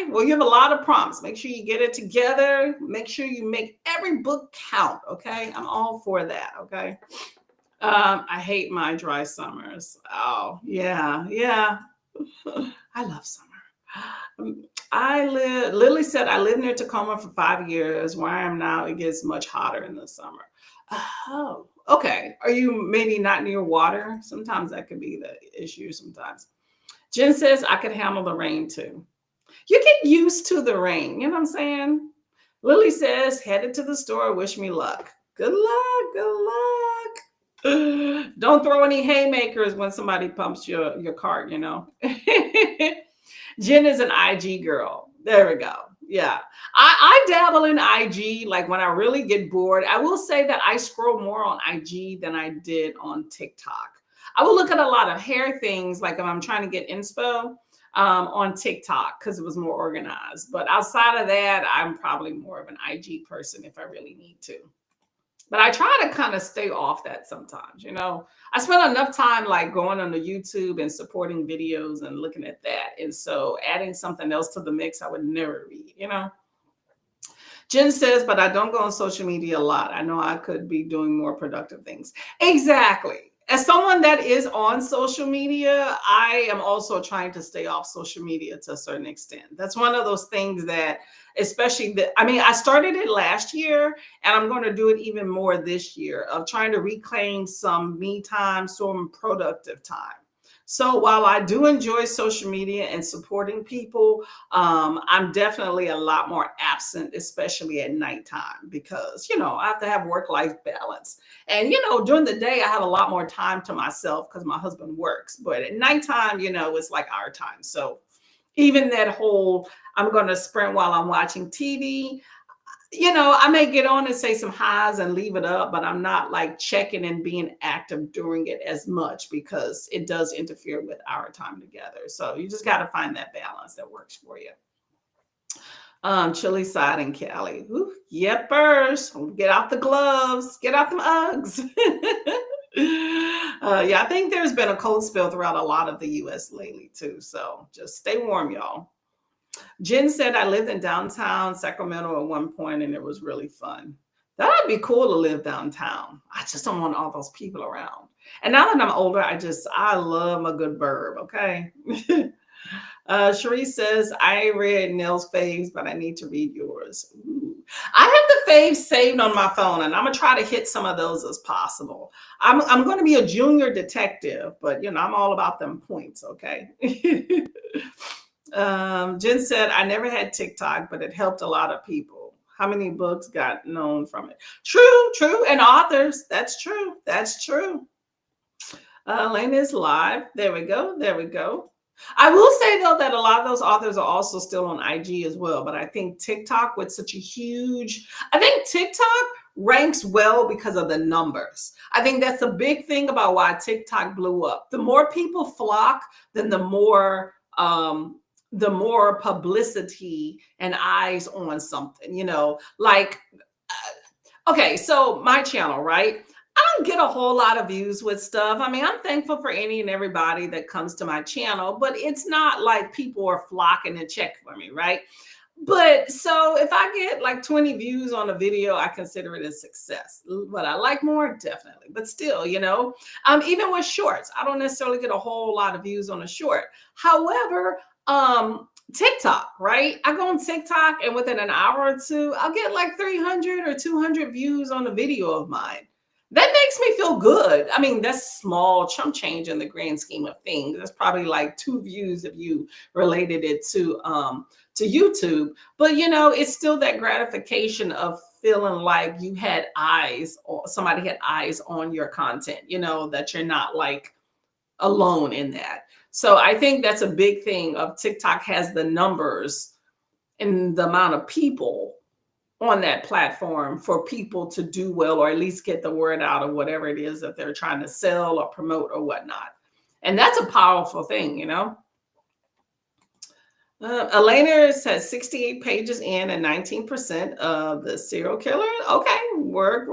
Well, you have a lot of prompts. Make sure you get it together. Make sure you make every book count. Okay. I'm all for that. Okay. I hate my dry summers. Oh, yeah. I love summer. Lily said, I lived near Tacoma for 5 years. Where I am now, it gets much hotter in the summer. Oh, okay. Are you maybe not near water? Sometimes that could be the issue sometimes. Jen says, I could handle the rain too. You get used to the rain. You know what I'm saying? Lily says, headed to the store. Wish me luck. Good luck. Don't throw any haymakers when somebody pumps your cart, you know. Jen is an IG girl. There we go. Yeah. I dabble in IG like when I really get bored. I will say that I scroll more on IG than I did on TikTok. I will look at a lot of hair things, like if I'm trying to get inspo on TikTok because it was more organized. But outside of that, I'm probably more of an IG person if I really need to. But I try to kind of stay off that sometimes, you know. I spend enough time like going on the YouTube and supporting videos and looking at that. And so adding something else to the mix, I would never read, you know. Jen says, but I don't go on social media a lot. I know I could be doing more productive things. Exactly. As someone that is on social media, I am also trying to stay off social media to a certain extent. That's one of those things that, I started it last year and I'm going to do it even more this year of trying to reclaim some me time, some productive time. So while I do enjoy social media and supporting people, I'm definitely a lot more absent, especially at nighttime, because, you know, I have to have work-life balance. And, you know, during the day, I have a lot more time to myself because my husband works. But at nighttime, you know, it's like our time. So even that whole, I'm going to sprint while I'm watching TV, you know, I may get on and say some highs and leave it up, but I'm not like checking and being active during it as much because it does interfere with our time together. So you just got to find that balance that works for you. Chili side and Cali. Ooh, yepers. Get out the gloves. Get out them Uggs. Yeah, I think there's been a cold spell throughout a lot of the U.S. lately too. So just stay warm, y'all. Jen said, I lived in downtown Sacramento at one point and it was really fun. That would be cool to live downtown. I just don't want all those people around. And now that I'm older, I love a good burb, okay? Cherie says, I read Nell's faves, but I need to read yours. Ooh. I have the faves saved on my phone, and I'm going to try to hit some of those as possible. I'm going to be a junior detective, but, you know, I'm all about them points, okay? Jen said, I never had TikTok, but it helped a lot of people. How many books got known from it? True. And authors. That's true. Lena is live. There we go. I will say, though, that a lot of those authors are also still on IG as well. But I think TikTok with such a huge, I think TikTok ranks well because of the numbers. I think that's a big thing about why TikTok blew up. The more people flock, then the more the more publicity and eyes on something, like, okay, so my channel, right? I don't get a whole lot of views with stuff. I mean, I'm thankful for any and everybody that comes to my channel, but it's not like people are flocking to check for me, right? But so if I get like 20 views on a video, I consider it a success. What I like more, definitely. But still, even with shorts, I don't necessarily get a whole lot of views on a short. However, TikTok, right? I go on TikTok and within an hour or two, I'll get like 300 or 200 views on a video of mine. That makes me feel good. I mean, that's small chump change in the grand scheme of things. That's probably like 2 views if you related it to YouTube. But it's still that gratification of feeling like you had eyes, or somebody had eyes on your content, that you're not like alone in that. So I think that's a big thing of TikTok has the numbers and the amount of people on that platform for people to do well, or at least get the word out of whatever it is that they're trying to sell or promote or whatnot. And that's a powerful thing, Elena says 68 pages in and 19% of the serial killer. Okay, work.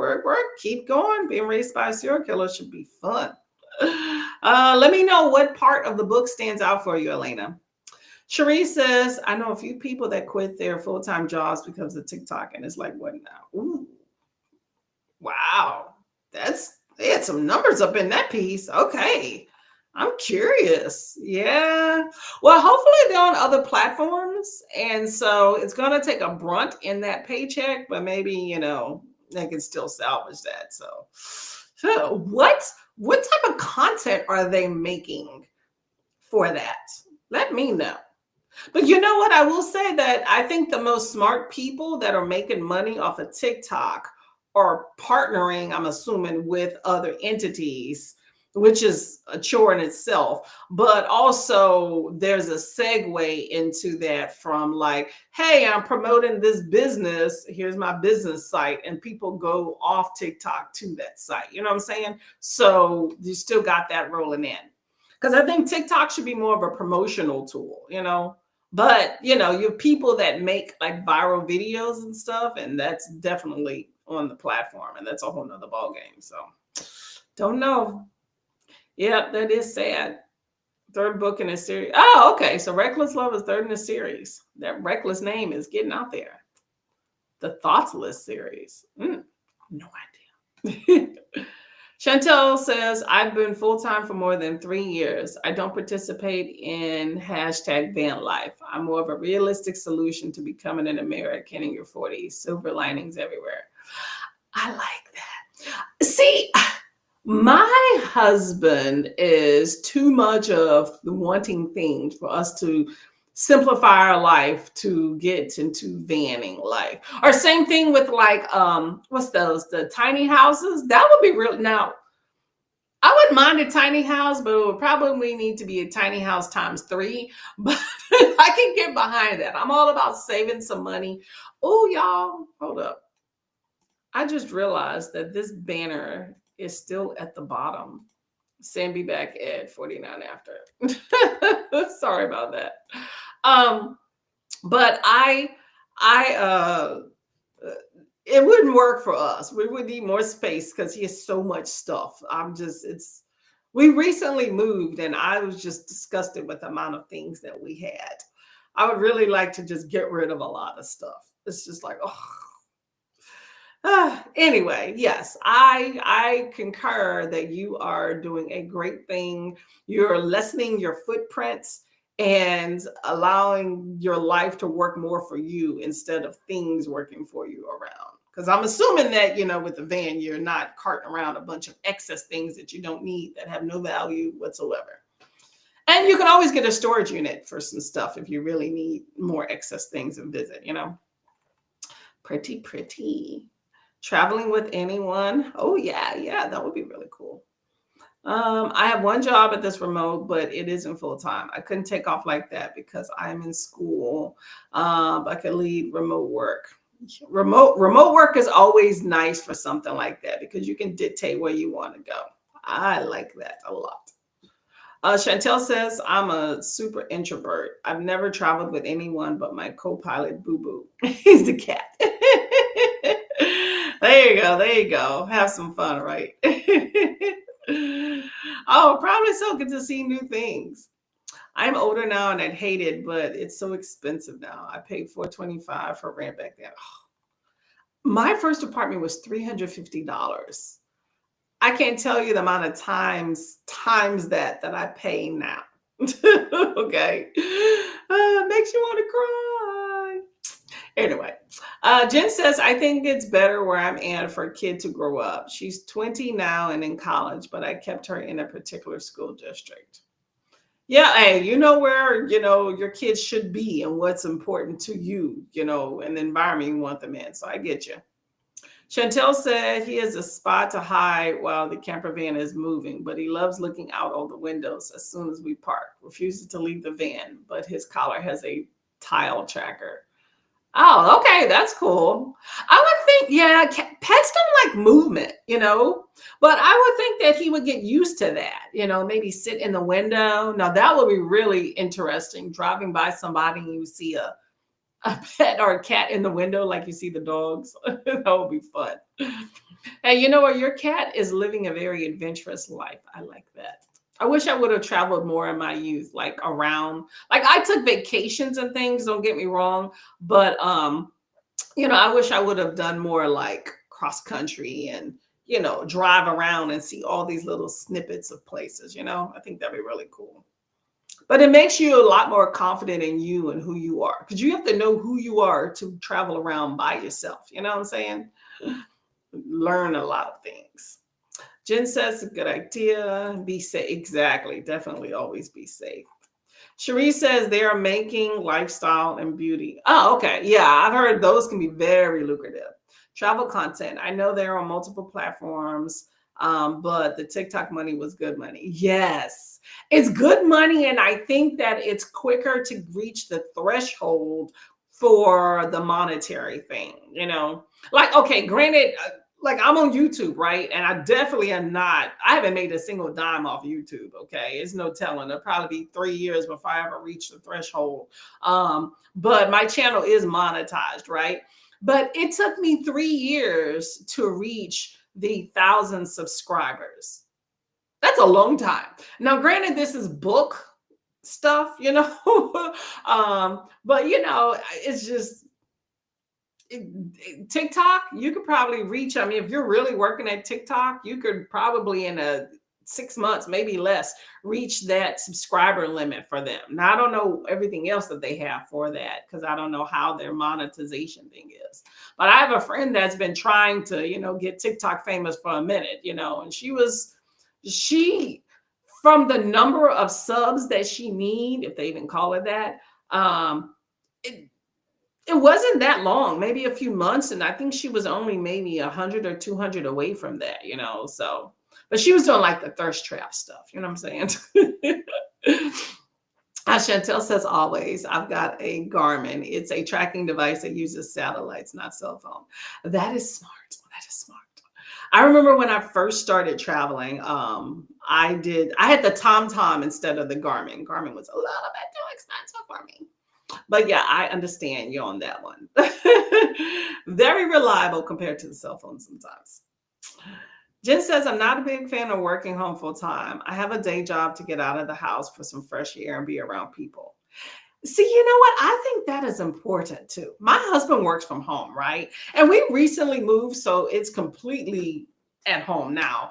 Keep going. Being raised by a serial killer should be fun. Let me know what part of the book stands out for you, Elena. Cherie says, I know a few people that quit their full-time jobs because of TikTok, and it's like, what now? Ooh, wow. They had some numbers up in that piece. Okay. I'm curious. Yeah. Well, hopefully they're on other platforms. And so it's going to take a brunt in that paycheck, but maybe, they can still salvage that. So what type of content are they making for that? Let me know. But you know what? I will say that I think the most smart people that are making money off of TikTok are partnering, I'm assuming, with other entities, which is a chore in itself. But also there's a segue into that from like, hey, I'm promoting this business. Here's my business site. And people go off TikTok to that site. You know what I'm saying? So you still got that rolling in. Because I think TikTok should be more of a promotional tool, But, you have people that make like viral videos and stuff, and that's definitely on the platform, and that's a whole nother ballgame. So don't know. Yeah, that is sad. Third book in a series. Oh, okay. So Reckless Love is third in the series. That reckless name is getting out there. The Thoughtless series. No idea. Chantel says, I've been full-time for more than 3 years. I don't participate in #van life. I'm more of a realistic solution to becoming an American in your 40s. Silver linings everywhere. I like that. See, my husband is too much of the wanting things for us to simplify our life to get into vanning life. Or same thing with like what's those, the tiny houses. That would be real. Now I wouldn't mind a tiny house, but it would probably need to be a tiny house ×3. But I can get behind that. I'm all about saving some money. Oh, y'all, hold up. I just realized that this banner is still at the bottom. Send me back at 49 after. Sorry about that. But it wouldn't work for us. We would need more space because he has so much stuff. We recently moved and I was just disgusted with the amount of things that we had. I would really like to just get rid of a lot of stuff. It's just like, anyway, yes, I concur that you are doing a great thing. You're lessening your footprints and allowing your life to work more for you instead of things working for you around. Because I'm assuming that, with the van, you're not carting around a bunch of excess things that you don't need that have no value whatsoever. And you can always get a storage unit for some stuff if you really need more excess things and visit, Pretty. Traveling with anyone. Oh, yeah, that would be really cool. I have one job at this remote, but it isn't full time. I couldn't take off like that because I'm in school. I could lead remote work. Remote work is always nice for something like that because you can dictate where you want to go. I like that a lot. Chantel says, I'm a super introvert. I've never traveled with anyone but my co pilot, Boo Boo. He's the cat. There you go. There you go. Have some fun, right? Oh, probably so. Get to see new things. I'm older now and I'd hate it, but it's so expensive now. I paid $425 for rent back then. My first apartment was $350. I can't tell you the amount of times that I pay now. Okay. Makes you want to cry. Anyway, Jen says, I think it's better where I'm at for a kid to grow up. She's 20 now and in college, but I kept her in a particular school district. Yeah, hey, you know where, your kids should be and what's important to you, and the environment you want them in. So I get you. Chantel said he has a spot to hide while the camper van is moving, but he loves looking out all the windows as soon as we park. Refuses to leave the van, but his collar has a tile tracker. Oh, okay, that's cool. I would think, yeah, pets don't like movement, but I would think that he would get used to that, maybe sit in the window. Now, that would be really interesting, driving by somebody and you see a pet or a cat in the window like you see the dogs. That would be fun. And you know what? Your cat is living a very adventurous life. I like that. I wish I would have traveled more in my youth, like around, like I took vacations and things, don't get me wrong, but I wish I would have done more like cross country and, drive around and see all these little snippets of places, I think that'd be really cool. But it makes you a lot more confident in you and who you are, because you have to know who you are to travel around by yourself. You know what I'm saying? Learn a lot of things. Jen says, a good idea. Be safe. Exactly. Definitely always be safe. Cherie says they are making lifestyle and beauty. Oh, okay. Yeah, I've heard those can be very lucrative. Travel content. I know they're on multiple platforms, but the TikTok money was good money. Yes, it's good money. And I think that it's quicker to reach the threshold for the monetary thing, Like, okay, granted, like I'm on YouTube, right? And I definitely am not, I haven't made a single dime off YouTube. Okay. It's no telling. It'll probably be 3 years before I ever reach the threshold. But my channel is monetized, right? But it took me 3 years to reach the 1,000 subscribers. That's a long time. Now, granted, this is book stuff, but it's just, TikTok, you could probably reach. I mean, if you're really working at TikTok, you could probably in a 6 months, maybe less, reach that subscriber limit for them. Now, I don't know everything else that they have for that because I don't know how their monetization thing is. But I have a friend that's been trying to, get TikTok famous for a minute, and she, from the number of subs that she need, if they even call it that, it wasn't that long, maybe a few months. And I think she was only maybe 100 or 200 away from that, so, but she was doing like the thirst trap stuff. You know what I'm saying? As Chantel says, always, I've got a Garmin. It's a tracking device that uses satellites, not cell phone. That is smart. That is smart. I remember when I first started traveling, I had the TomTom instead of the Garmin. Garmin was a little bit too expensive for me. But yeah, I understand you on that one. Very reliable compared to the cell phone sometimes. Jen says, I'm not a big fan of working home full time. I have a day job to get out of the house for some fresh air and be around people. See, you know what? I think that is important too. My husband works from home, right? And we recently moved, so it's completely at home now.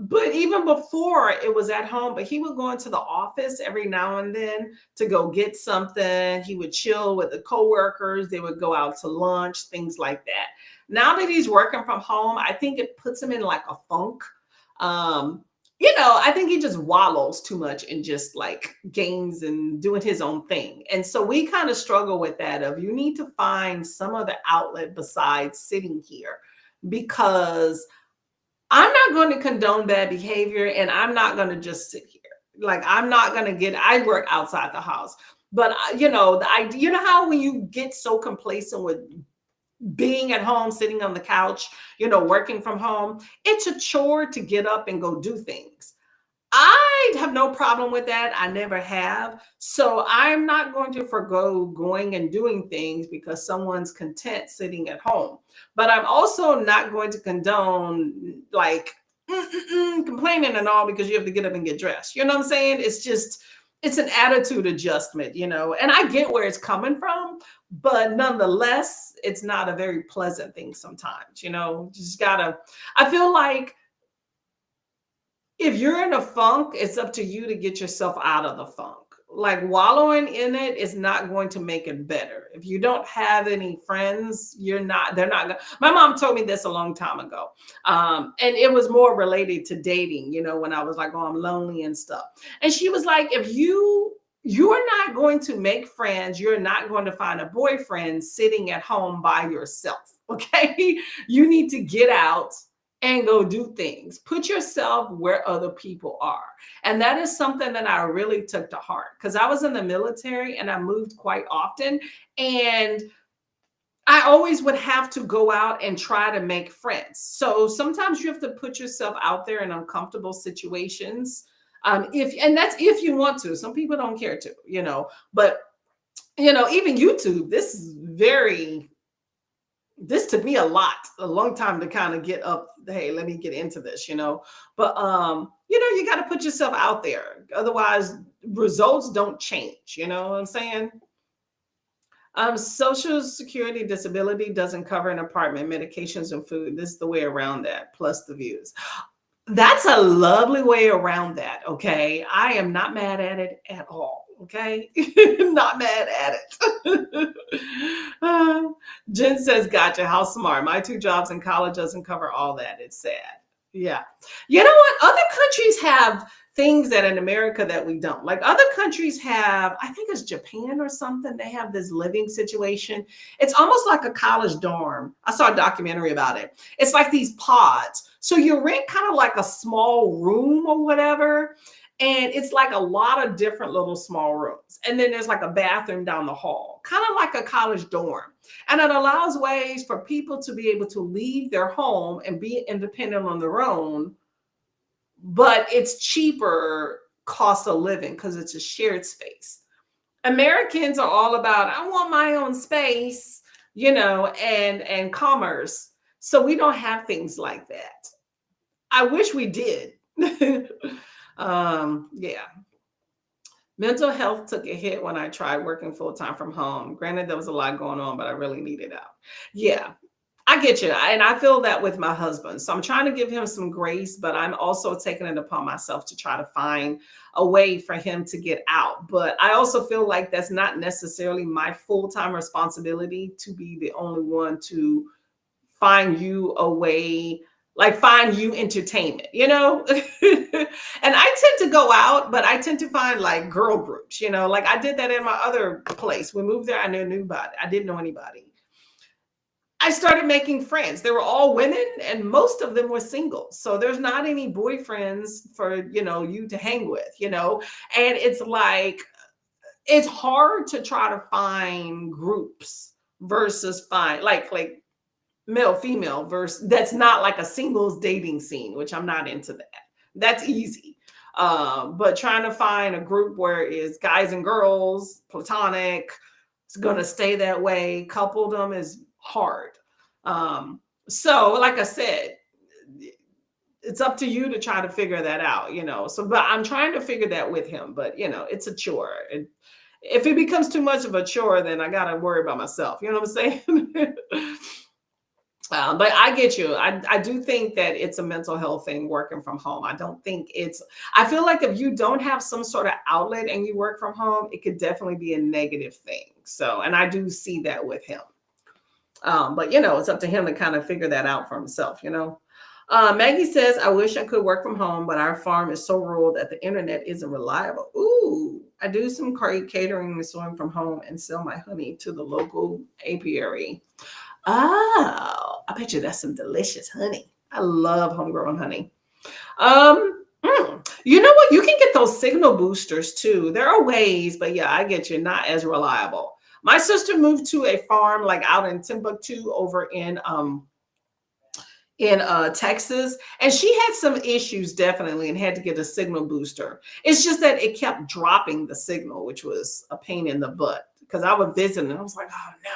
But even before it was at home, but he would go into the office every now and then to go get something. He would chill with the coworkers. They would go out to lunch, things like that. Now that he's working from home, I think it puts him in like a funk. I think he just wallows too much in just like games and doing his own thing. And so we kind of struggle with that of you need to find some other outlet besides sitting here, because I'm not going to condone bad behavior and I'm not going to just sit here. Like I'm not going to I work outside the house, but the idea, how when you get so complacent with being at home, sitting on the couch, working from home, it's a chore to get up and go do things. I have no problem with that. I never have. So I'm not going to forgo going and doing things because someone's content sitting at home. But I'm also not going to condone like complaining and all because you have to get up and get dressed. You know what I'm saying? It's just, it's an attitude adjustment, you know, and I get where it's coming from, but nonetheless, it's not a very pleasant thing sometimes, you know, just gotta, I feel like if you're in a funk, it's up to you to get yourself out of the funk. Like wallowing in it is not going to make it better. If you don't have any friends, they're not gonna. My mom told me this a long time ago. And it was more related to dating, you know, when I was like, oh, I'm lonely and stuff. And she was like, if you're not going to make friends, you're not going to find a boyfriend sitting at home by yourself. Okay. You need to get out and go do things. Put yourself where other people are. And that is something that I really took to heart because I was in the military and I moved quite often. And I always would have to go out and try to make friends. So sometimes you have to put yourself out there in uncomfortable situations. If and that's if you want to. Some people don't care to, you know, but you know, even YouTube, this took me a long time to kind of get up. Hey, let me get into this, you know. But you know, you got to put yourself out there. Otherwise, results don't change. You know what I'm saying? Social security disability doesn't cover an apartment, medications, and food. This is the way around that, plus the views. That's a lovely way around that. Okay. I am not mad at it at all. Okay. Not mad at it. Jen says, gotcha. How smart. My two jobs in college doesn't cover all that. It's sad. Yeah. You know what? Other countries have things that in America that we don't. Like other countries have, I think it's Japan or something. They have this living situation. It's almost like a college dorm. I saw a documentary about it. It's like these pods. So you rent kind of like a small room or whatever. And it's like a lot of different little small rooms. And then there's like a bathroom down the hall, kind of like a college dorm. And it allows ways for people to be able to leave their home and be independent on their own, but it's cheaper cost of living because it's a shared space. Americans are all about, I want my own space, you know, and commerce. So we don't have things like that. I wish we did. Yeah. Mental health took a hit when I tried working full time from home. Granted, there was a lot going on, but I really needed out. Yeah, I get you. And I feel that with my husband. So I'm trying to give him some grace, but I'm also taking it upon myself to try to find a way for him to get out. But I also feel like that's not necessarily my full time responsibility to be the only one to find you a way, like find you entertainment, you know? And I tend to go out, but I tend to find like girl groups, you know, like I did that in my other place. We moved there, I knew nobody. I didn't know anybody. I started making friends. They were all women and most of them were single. So there's not any boyfriends for, you know, you to hang with, you know? And it's like, it's hard to try to find groups versus find like male female versus that's not like a singles dating scene, which I'm not into that. That's easy. But trying to find a group where it's guys and girls, platonic, it's gonna stay that way, couple them is hard. So like I said, it's up to you to try to figure that out, you know. So but I'm trying to figure that with him, but you know, it's a chore. If it becomes too much of a chore, then I gotta worry about myself. You know what I'm saying? But I get you. I do think that it's a mental health thing working from home. I don't think I feel like if you don't have some sort of outlet and you work from home, it could definitely be a negative thing. So, and I do see that with him. But you know, it's up to him to kind of figure that out for himself, you know. Maggie says, I wish I could work from home, but our farm is so rural that the internet isn't reliable. Ooh, I do some catering and sewing from home and sell my honey to the local apiary. Oh, I bet you that's some delicious honey. I love homegrown honey. You know what? You can get those signal boosters too. There are ways, but yeah, I get you. Not as reliable. My sister moved to a farm like out in Timbuktu over in Texas, and she had some issues definitely and had to get a signal booster. It's just that it kept dropping the signal, which was a pain in the butt because I would visit and I was like, oh no.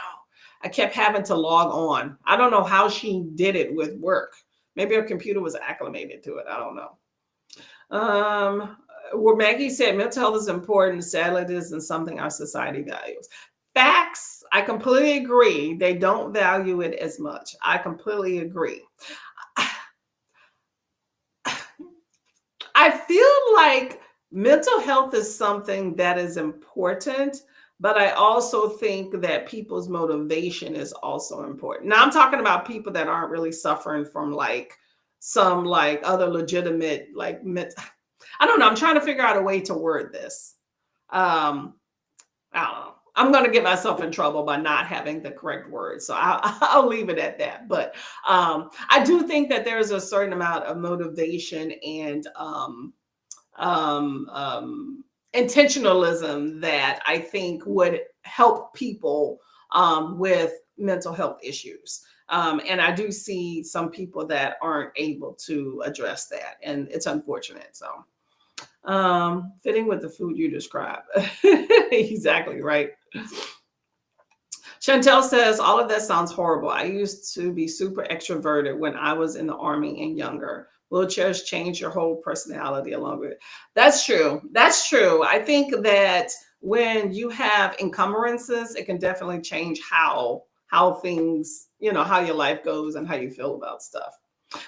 I kept having to log on. I don't know how she did it with work. Maybe her computer was acclimated to it. I don't know. Where Maggie said mental health is important, sadly, it isn't something our society values. Facts, I completely agree. They don't value it as much. I completely agree. I feel like mental health is something that is important, but I also think that people's motivation is also important. Now, I'm talking about people that aren't really suffering from like some like other legitimate I don't know. I'm trying to figure out a way to word this. Um, I don't know. I'm going to get myself in trouble by not having the correct word. So I'll leave it at that. But I do think that there's a certain amount of motivation and intentionalism that I think would help people with mental health issues. And I do see some people that aren't able to address that. And it's unfortunate. So fitting with the food you described. Exactly right. Chantel says, all of that sounds horrible. I used to be super extroverted when I was in the army and younger. Wheelchairs change your whole personality along with it. That's true. That's true. I think that when you have encumbrances, it can definitely change how things, how your life goes and how you feel about stuff.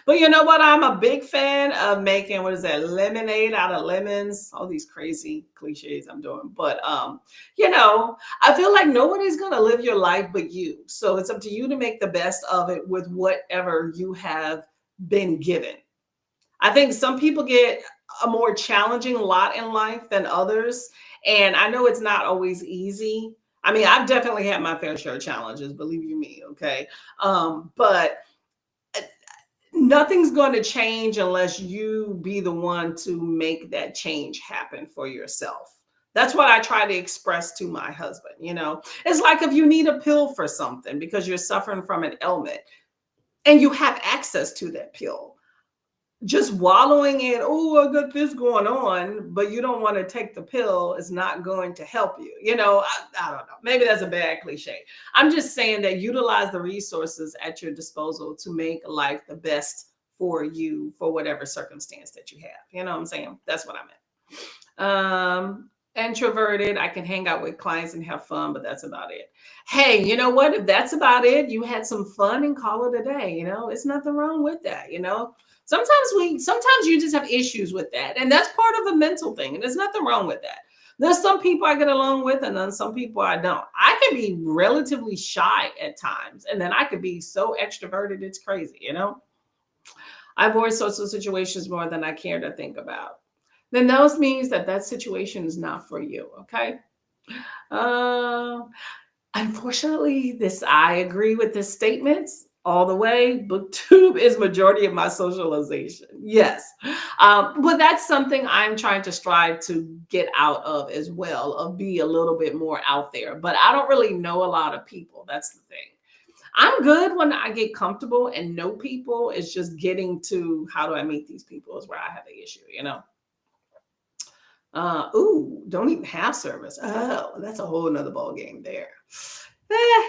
But you know what? I'm a big fan of making, what is that, lemonade out of lemons. All these crazy cliches I'm doing. But I feel like nobody's gonna live your life but you. So it's up to you to make the best of it with whatever you have been given. I think some people get a more challenging lot in life than others. And I know it's not always easy. I mean, I've definitely had my fair share of challenges, believe you me, okay? But nothing's going to change unless you be the one to make that change happen for yourself. That's what I try to express to my husband. It's like if you need a pill for something because you're suffering from an ailment and you have access to that pill, just wallowing in, oh, I got this going on, but you don't want to take the pill is not going to help you. I don't know. Maybe that's a bad cliche. I'm just saying that utilize the resources at your disposal to make life the best for you for whatever circumstance that you have. You know what I'm saying? That's what I meant. Introverted, I can hang out with clients and have fun, but that's about it. Hey, you know what? If that's about it, you had some fun and call it a day. It's nothing wrong with that. Sometimes you just have issues with that. And that's part of a mental thing. And there's nothing wrong with that. There's some people I get along with and then some people I don't. I can be relatively shy at times. And then I could be so extroverted, it's crazy, I avoid social situations more than I care to think about. Then those means that situation is not for you, okay? Unfortunately, I agree with this statement all the way. BookTube is majority of my socialization. Yes. But that's something I'm trying to strive to get out of as well, of be a little bit more out there. But I don't really know a lot of people. That's the thing. I'm good when I get comfortable and know people. It's just getting to how do I meet these people is where I have an issue, don't even have service. Oh, that's a whole nother ball game there.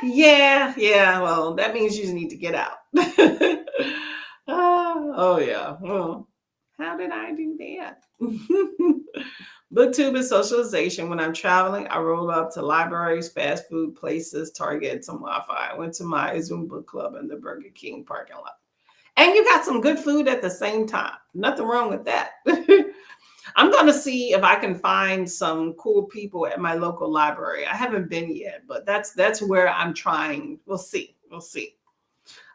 Yeah. Well, that means you just need to get out. Oh yeah. Well, how did I do that? BookTube is socialization. When I'm traveling, I roll up to libraries, fast food places, Target, some Wi-Fi. I went to my Zoom book club in the Burger King parking lot. And you got some good food at the same time. Nothing wrong with that. I'm going to see if I can find some cool people at my local library. I haven't been yet, but that's where I'm trying. We'll see.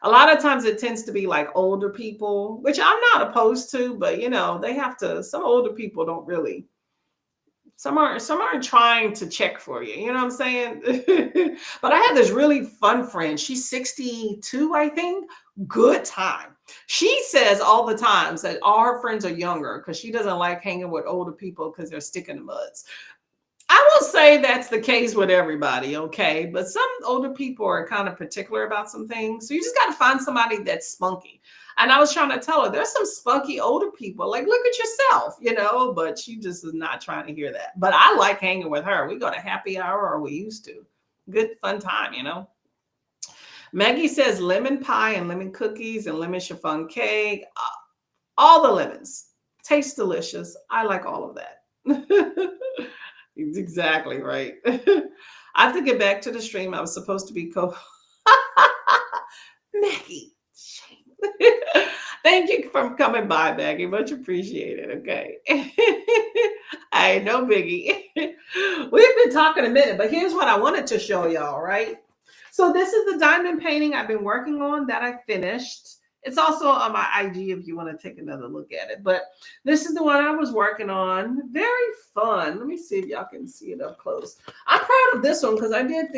A lot of times it tends to be like older people, which I'm not opposed to, but they have to, some older people don't really, some aren't trying to check for you. You know what I'm saying? But I have this really fun friend. She's 62, I think. Good time. She says all the times that all her friends are younger because she doesn't like hanging with older people because they're stick in the muds. I will say that's the case with everybody, okay? But some older people are kind of particular about some things. So you just got to find somebody that's spunky. And I was trying to tell her there's some spunky older people. Like, look at yourself, but she just is not trying to hear that. But I like hanging with her. We go to happy hour, or we used to. Good fun time. Maggie says lemon pie and lemon cookies and lemon chiffon cake. All the lemons. Tastes delicious. I like all of that. Exactly right. I have to get back to the stream. I was supposed to be Maggie. Shame. Thank you for coming by, Maggie. Much appreciated. Okay. I no biggie. We've been talking a minute, but here's what I wanted to show y'all, right? So this is the diamond painting I've been working on that I finished. It's also on my IG if you want to take another look at it. But this is the one I was working on. Very fun. Let me see if y'all can see it up close. I'm proud of this one because I did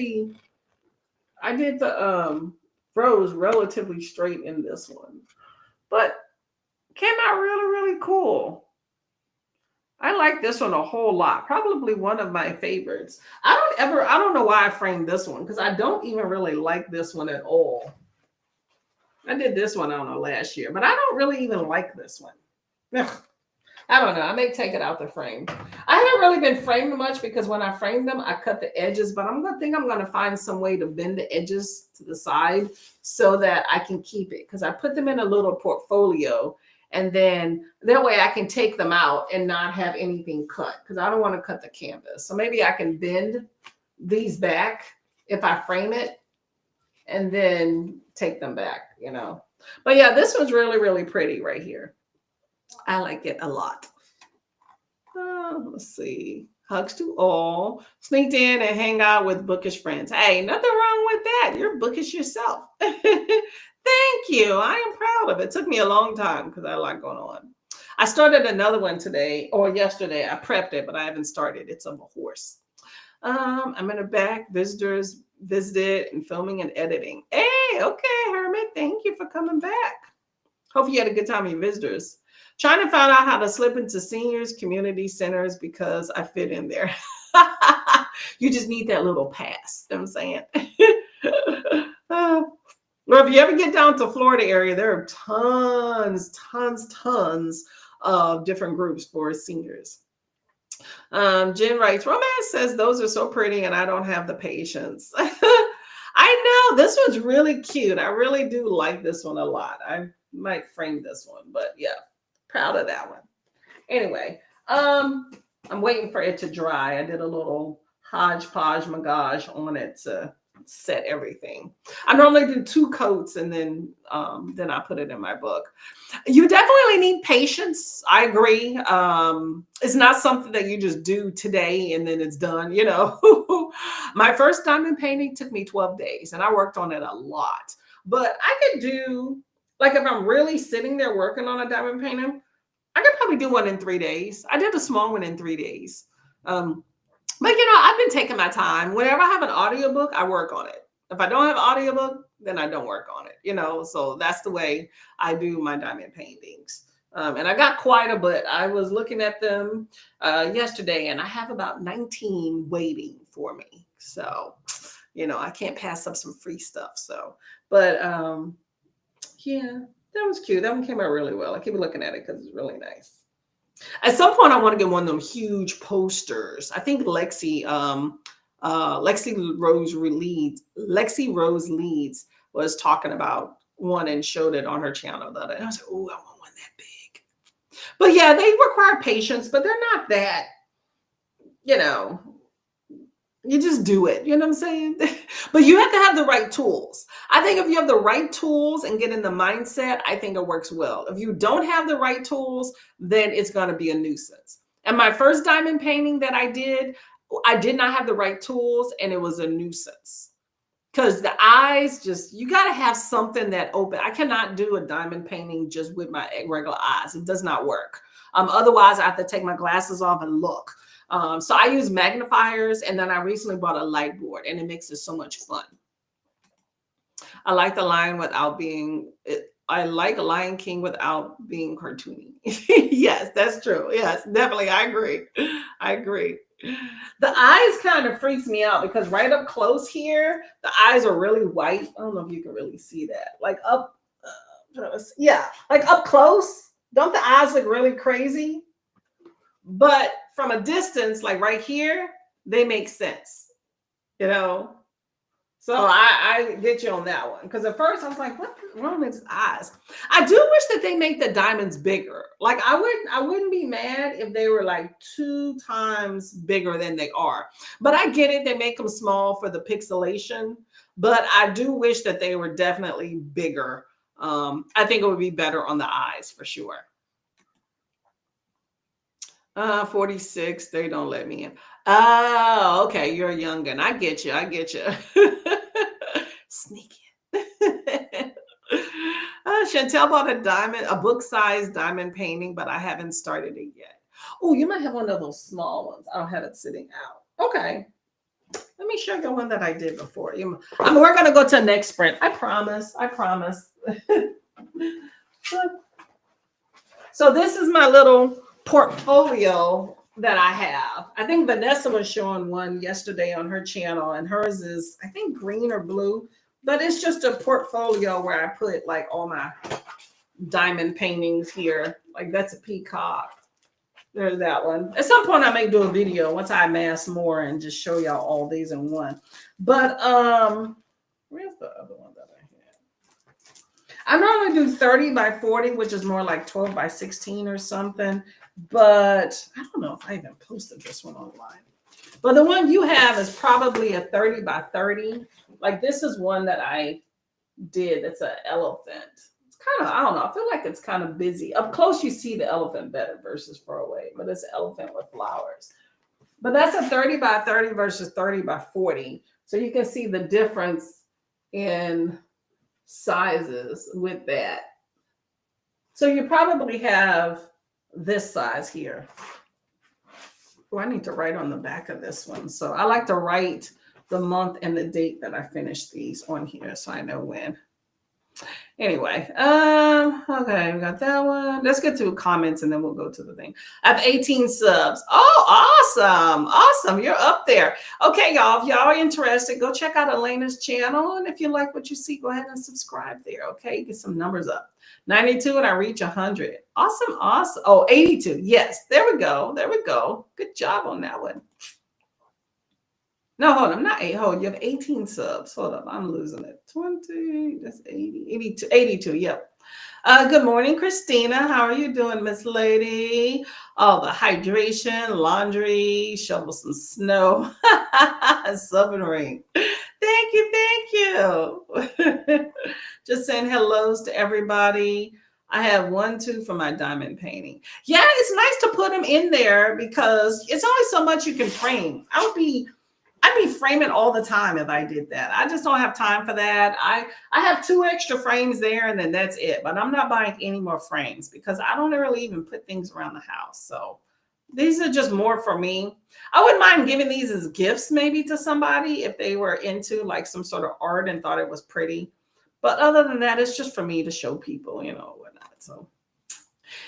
the rose relatively straight in this one. But came out really, really cool. I like this one a whole lot. Probably one of my favorites. I don't know why I framed this one because I don't even really like this one at all. I did this one, I don't know, last year, but I don't really even like this one. Ugh. I don't know. I may take it out the frame. I haven't really been framed much because when I frame them, I cut the edges, but I'm going to find some way to bend the edges to the side so that I can keep it because I put them in a little portfolio and then that way I can take them out and not have anything cut because I don't want to cut the canvas. So maybe I can bend these back if I frame it and then take them back, But yeah, this one's really, really pretty right here. I like it a lot. Let's see. Hugs to all. Sneaked in and hang out with bookish friends. Hey, nothing wrong with that. You're bookish yourself. Thank you. I am proud of it. It took me a long time because I had a lot going on. I started another one today or yesterday. I prepped it, but I haven't started. It's of a horse. I'm in the back. Visitors visited and filming and editing. Hey, okay, Hermit. Thank you for coming back. Hope you had a good time with your visitors. Trying to find out how to slip into seniors, community centers because I fit in there. You just need that little pass. You know what I'm saying? Well, if you ever get down to Florida area, there are tons of different groups for seniors. Jen writes, Romance says those are so pretty and I don't have the patience. I know this one's really cute. I really do like this one a lot. I might frame this one, but yeah, proud of that one. Anyway, I'm waiting for it to dry. I did a little hodgepodge magage on it to set everything. I normally do 2 coats and then I put it in my book. You definitely need patience. I agree. It's not something that you just do today and then it's done, My first diamond painting took me 12 days and I worked on it a lot. But I could do, like if I'm really sitting there working on a diamond painting, I could probably do one in 3 days. I did a small one in 3 days. But I've been taking my time. Whenever I have an audiobook, I work on it. If I don't have an audiobook, then I don't work on it, So that's the way I do my diamond paintings. And I got quite a bit. I was looking at them yesterday and I have about 19 waiting for me. So, I can't pass up some free stuff. So, but yeah, that was cute. That one came out really well. I keep looking at it because it's really nice. At some point, I want to get one of them huge posters. I think Lexi Rose Leeds was talking about one and showed it on her channel the other day. And I was like, oh, I want one that big. But yeah, they require patience, but they're not that, you just do it. You know what I'm saying? But you have to have the right tools. I think if you have the right tools and get in the mindset, I think it works well. If you don't have the right tools, then it's going to be a nuisance. And my first diamond painting that I did not have the right tools and it was a nuisance. Because the eyes you got to have something that open. I cannot do a diamond painting just with my regular eyes. It does not work. Otherwise, I have to take my glasses off and look. So I use magnifiers, and then I recently bought a light board, and it makes it so much fun. I like the lion without being. I like Lion King without being cartoony. Yes, that's true. Yes, definitely. I agree. The eyes kind of freaks me out because right up close here, the eyes are really white. I don't know if you can really see that. Like up, yeah, like up close. Don't the eyes look really crazy? But from a distance, like right here, they make sense, you know? So I get you on that one. Because at first I was like, what's wrong with his eyes? I do wish that they make the diamonds bigger. Like I wouldn't be mad if they were like 2 times bigger than they are. But I get it, they make them small for the pixelation. But I do wish that they were definitely bigger. I think it would be better on the eyes for sure. 46, they don't let me in. Oh, okay, you're a youngin. I get you. I get you. Sneaky. Chantel bought a book-sized diamond painting, but I haven't started it yet. Oh, you might have one of those small ones. I don't have it sitting out. Okay. Let me show you one that I did before. We're going to go to the next sprint. I promise. I promise. So this is my little portfolio that I have. I think Vanessa was showing one yesterday on her channel, and hers is, I think, green or blue, but it's just a portfolio where I put like all my diamond paintings here. Like that's a peacock. There's that one. At some point I may do a video once I amass more and just show y'all all these in one. But where's the other one that I had? I normally do 30 by 40, which is more like 12 by 16 or something. But I don't know if I even posted this one online. But the one you have is probably a 30 by 30. Like this is one that I did. It's an elephant. It's kind of, I don't know. I feel like it's kind of busy. Up close, you see the elephant better versus far away. But it's an elephant with flowers. But that's a 30 by 30 versus 30 by 40. So you can see the difference in sizes with that. So you probably have this size here. Oh, I need to write on the back of this one. So I like to write the month and the date that I finished these on here so I know when. Anyway, okay, we got that one. Let's get to comments and then we'll go to the thing. I have 18 subs. Oh, awesome. Awesome. You're up there. Okay, y'all. If y'all are interested, go check out Elena's channel. And if you like what you see, go ahead and subscribe there. Okay, get some numbers up. 92 and I reach 100. Awesome. Awesome. Oh, 82. Yes, there we go. There we go. Good job on that one. No, hold on. I'm not 8. Hold, you have 18 subs. Hold up. I'm losing it. 20. That's 80. 82. 82. Yep. Good morning, Christina. How are you doing, Miss Lady? Oh, the hydration, laundry, shovel some snow, subbing ring. Thank you. Thank you. Just saying hellos to everybody. I have 1, 2 for my diamond painting. Yeah, it's nice to put them in there because it's only so much you can frame. I'd be framing all the time if I did that. I just don't have time for that. I have 2 extra frames there and then that's it. But I'm not buying any more frames because I don't really even put things around the house. So these are just more for me. I wouldn't mind giving these as gifts maybe to somebody if they were into like some sort of art and thought it was pretty. But other than that, it's just for me to show people, you know, whatnot. So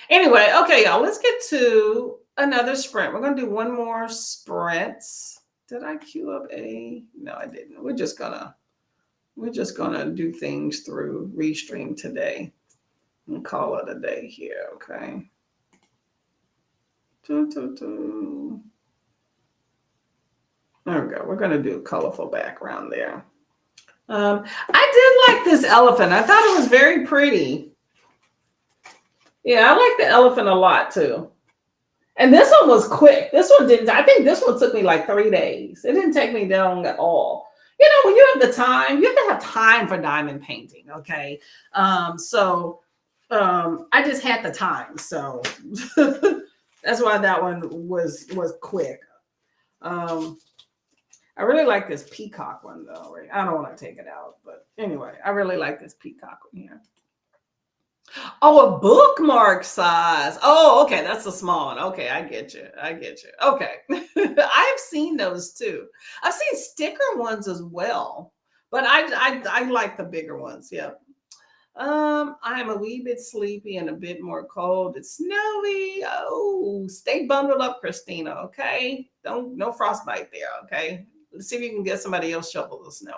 anyway, okay, y'all, let's get to another sprint. We're going to do one more sprint. Did I queue up a? No, I didn't. We're just gonna do things through Restream today and call it a day here. Okay. There we go. We're gonna do a colorful background there. I did like this elephant. I thought it was very pretty. Yeah, I like the elephant a lot too. And this one was quick. This one didn't. I think this one took me like 3 days. It didn't take me long at all. You know, when you have the time, you have to have time for diamond painting. Okay. I just had the time. So that's why that one was quick. I really like this peacock one though. Right? I don't want to take it out, but anyway, I really like this peacock one here. Oh, a bookmark size. Oh, okay. That's a small one. Okay, I get you. I get you. Okay. I've seen those too. I've seen sticker ones as well, but I like the bigger ones. Yep. I'm a wee bit sleepy and a bit more cold. It's snowy. Oh, stay bundled up, Christina. Okay, don't no frostbite there. Okay, let's see if you can get somebody else shovel the snow.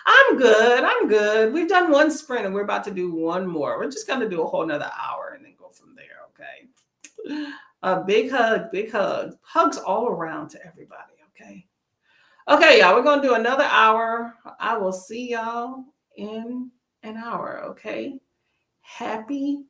I'm good. I'm good. We've done one sprint and we're about to do one more. We're just gonna do a whole nother hour and then go from there. Okay. A big hug, big hug. Hugs all around to everybody. Okay. Okay, y'all. We're gonna do another hour. I will see y'all in an hour. Okay. Happy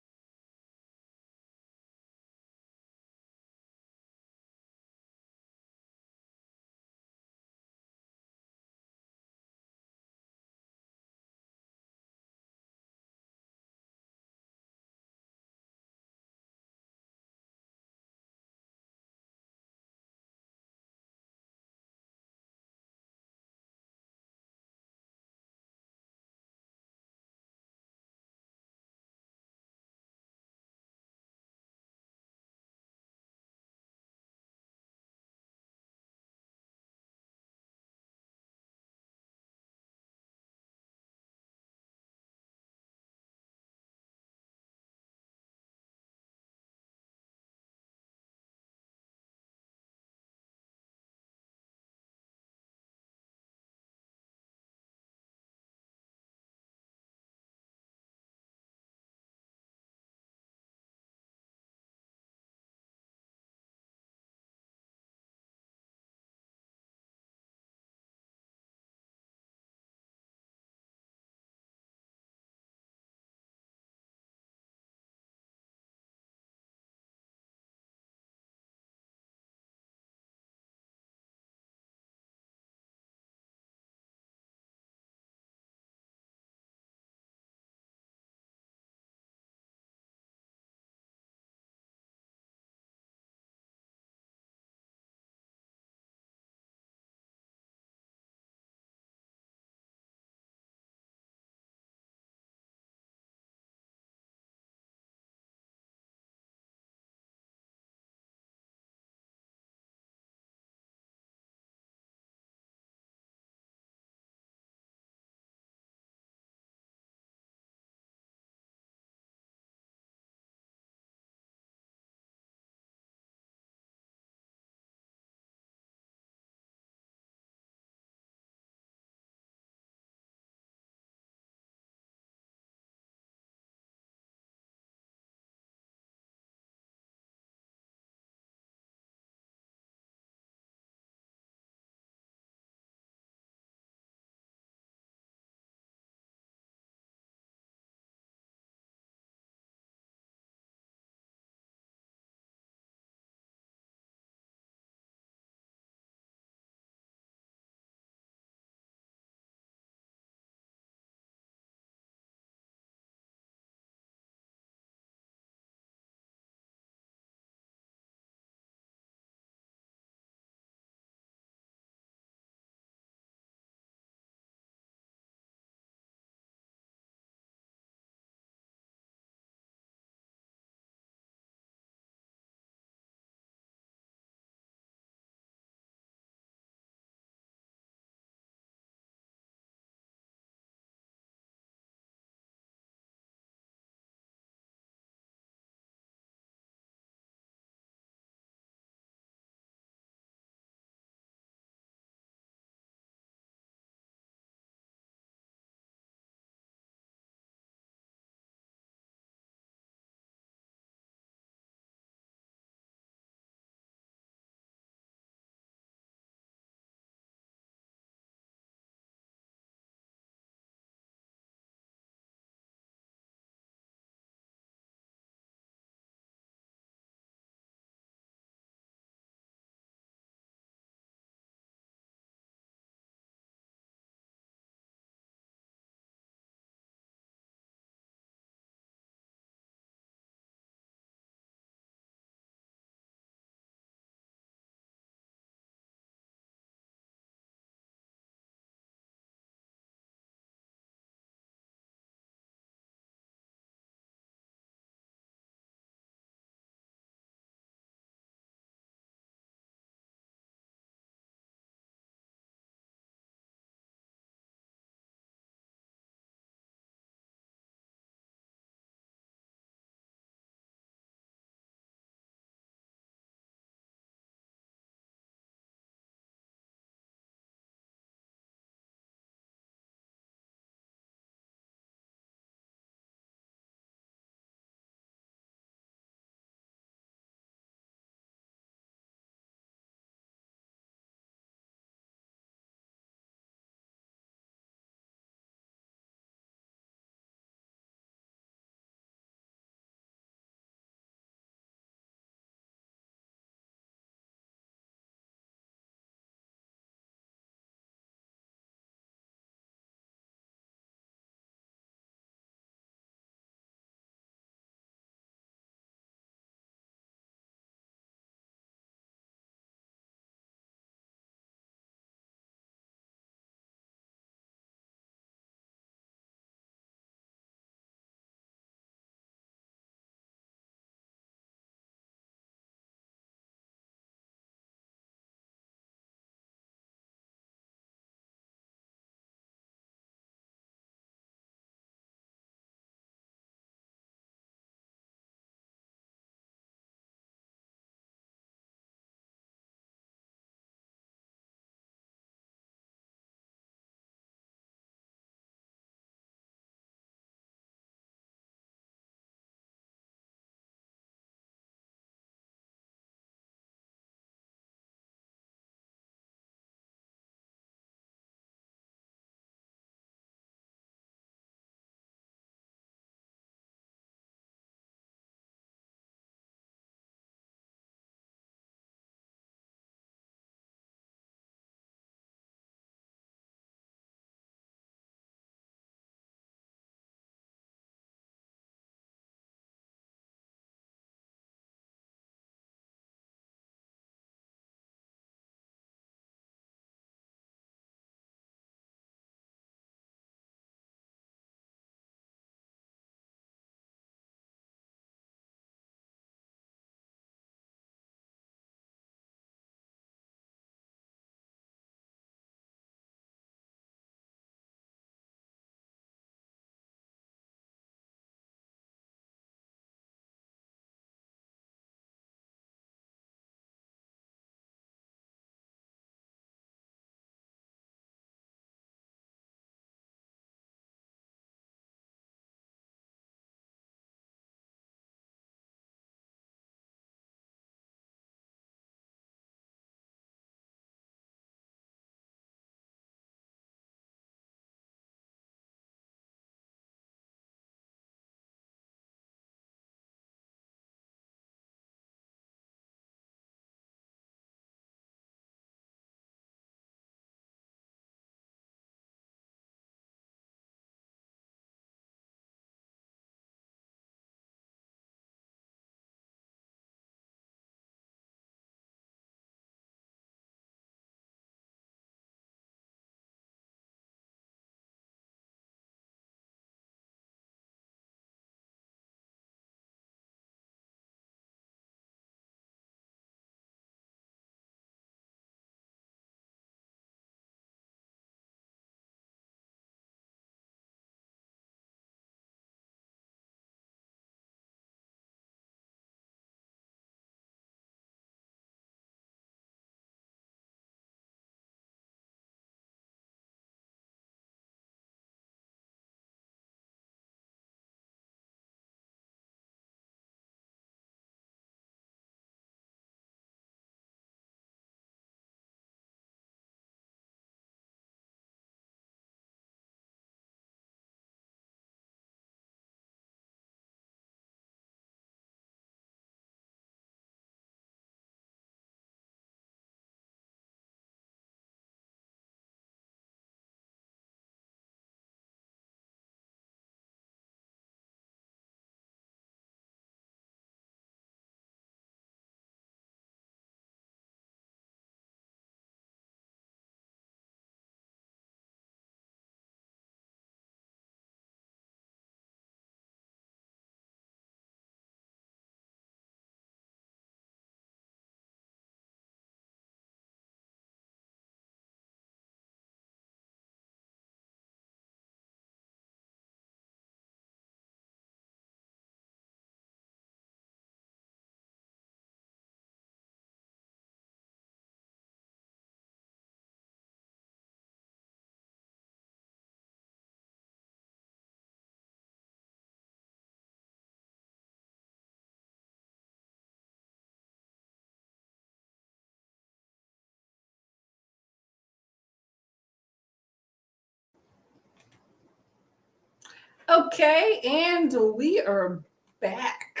Okay, and we are back.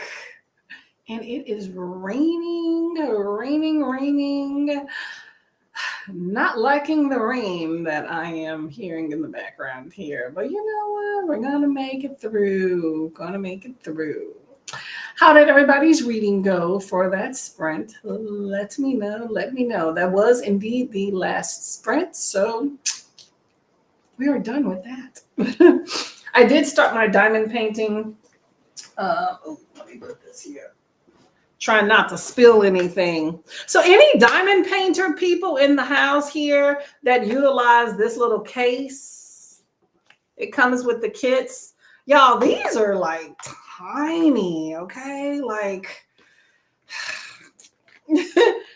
And it is raining, raining, raining. Not liking the rain that I am hearing in the background here. But you know what? We're going to make it through. Going to make it through. How did everybody's reading go for that sprint? Let me know. Let me know. That was indeed the last sprint. So we are done with that. I did start my diamond painting. Let me put this here. Trying not to spill anything. So, any diamond painter people in the house here that utilize this little case? It comes with the kits. Y'all, these are like tiny, okay? Like,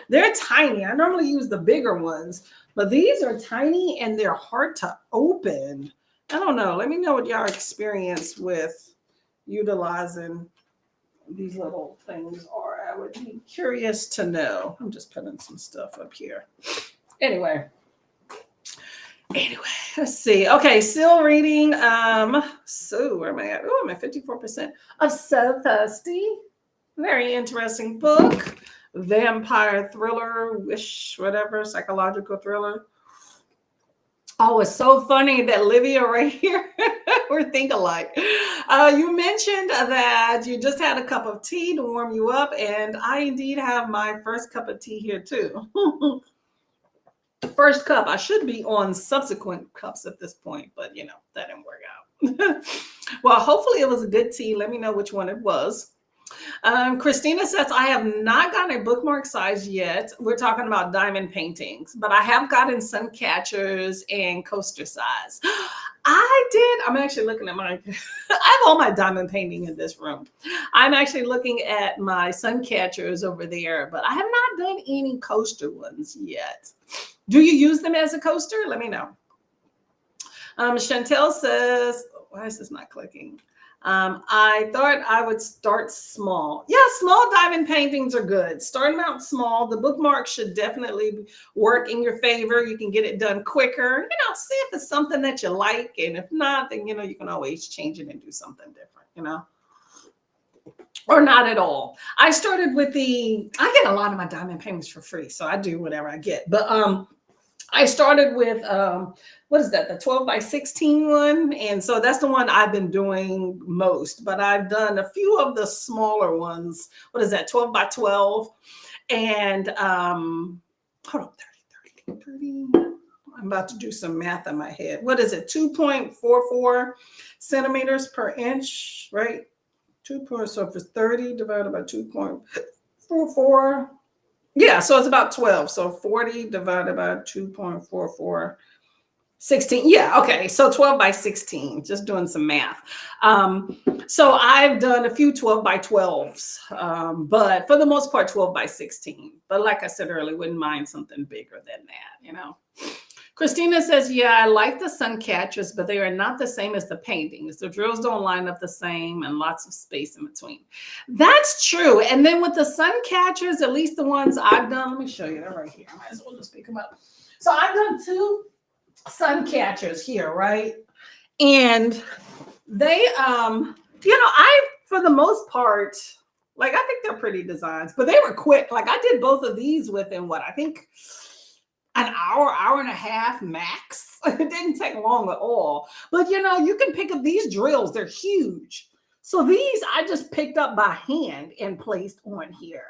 they're tiny. I normally use the bigger ones, but these are tiny and they're hard to open. I don't know. Let me know what y'all experience with utilizing these little things are. I would be curious to know. I'm just putting some stuff up here. Anyway, let's see. Okay, still reading. So where am I at? Oh, I'm at 54% of So Thirsty. Very interesting book. Vampire thriller, wish, whatever, psychological thriller. Oh, it's so funny that Livia right here, we're think alike. You mentioned that you just had a cup of tea to warm you up, and I indeed have my first cup of tea here too. First cup. I should be on subsequent cups at this point, but you know, that didn't work out. Well, hopefully it was a good tea. Let me know which one it was. Christina says, I have not gotten a bookmark size yet. We're talking about diamond paintings, but I have gotten sun catchers and coaster size. I did. I'm actually looking at my, I have all my diamond painting in this room. I'm actually looking at my sun catchers over there, but I have not done any coaster ones yet. Do you use them as a coaster? Let me know. Chantel says, why is this not clicking? I thought I would start small. Yeah, small diamond paintings are good. Start them out small. The bookmark should definitely work in your favor. You can get it done quicker. You know, see if it's something that you like. And if not, then, you know, you can always change it and do something different, you know, or not at all. I started with I get a lot of my diamond paintings for free. So I do whatever I get. But I started with, what is that, the 12 by 16 one? And so that's the one I've been doing most, but I've done a few of the smaller ones. What is that, 12 by 12? And hold on, 30. I'm about to do some math in my head. What is it, 2.44 centimeters per inch, right? So if it's 30 divided by 2.44, yeah, so it's about 12. So 40 divided by 2.44, 16. Yeah, okay. So 12 by 16, just doing some math. So I've done a few 12 by 12s, but for the most part, 12 by 16. But like I said earlier, wouldn't mind something bigger than that, you know. Christina says, yeah, I like the sun catchers, but they are not the same as the paintings. The drills don't line up the same and lots of space in between. That's true. And then with the sun catchers, at least the ones I've done, let me show you. They're right here. I might as well just pick them up. So I've done 2 sun catchers here, right? And they, you know, I, for the most part, like, I think they're pretty designs, but they were quick. Like, I did both of these within what, I think an hour and a half max. It didn't take long at all. But you know, you can pick up these drills, they're huge. So these I just picked up by hand and placed on here.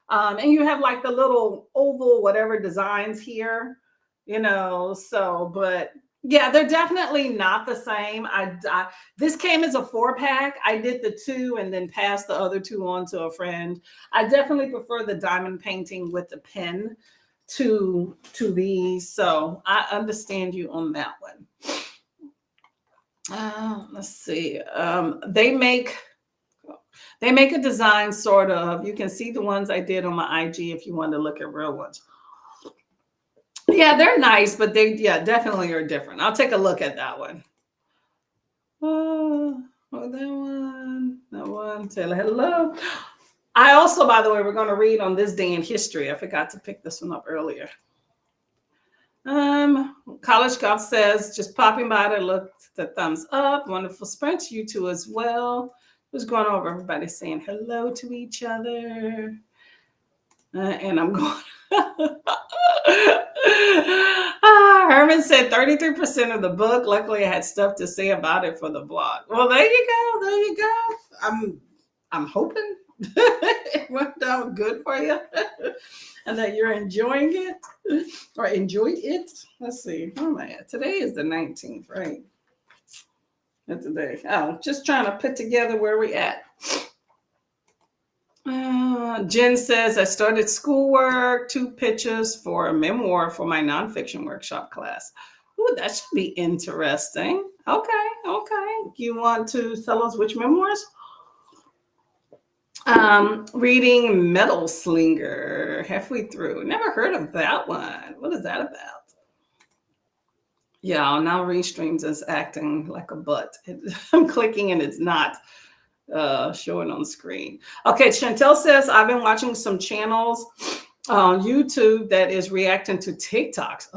And you have like the little oval, whatever designs here, you know, so, but yeah, they're definitely not the same. This came as a 4-pack. I did the 2 and then passed the other 2 on to a friend. I definitely prefer the diamond painting with the pen to these, so I understand you on that one. Let's see. They make a design sort of. You can see the ones I did on my IG if you want to look at real ones. Yeah, they're nice, but they definitely are different. I'll take a look at that one. That one. Tell hello. I also, by the way, we're going to read on this day in history. I forgot to pick this one up earlier. College Golf says, just popping by to look the thumbs up. Wonderful sprint. You too as well. Who's going over? Everybody saying hello to each other. And I'm going. Herman said 33% of the book. Luckily, I had stuff to say about it for the blog. Well, there you go. There you go. I'm hoping it went down good for you and that you're enjoying it or enjoyed it. Let's see. Oh man, today is the 19th, right? That's today. Oh, just trying to put together where we at. Jen says, I started schoolwork, 2 pitches for a memoir for my nonfiction workshop class. Ooh, that should be interesting. Okay. You want to tell us which memoirs? Reading Metal Slinger, halfway through. Never heard of that one. What is that about? Yeah, now Restreams is acting like a butt. I'm clicking and it's not showing on screen. Okay, Chantel says, I've been watching some channels on YouTube that is reacting to TikToks.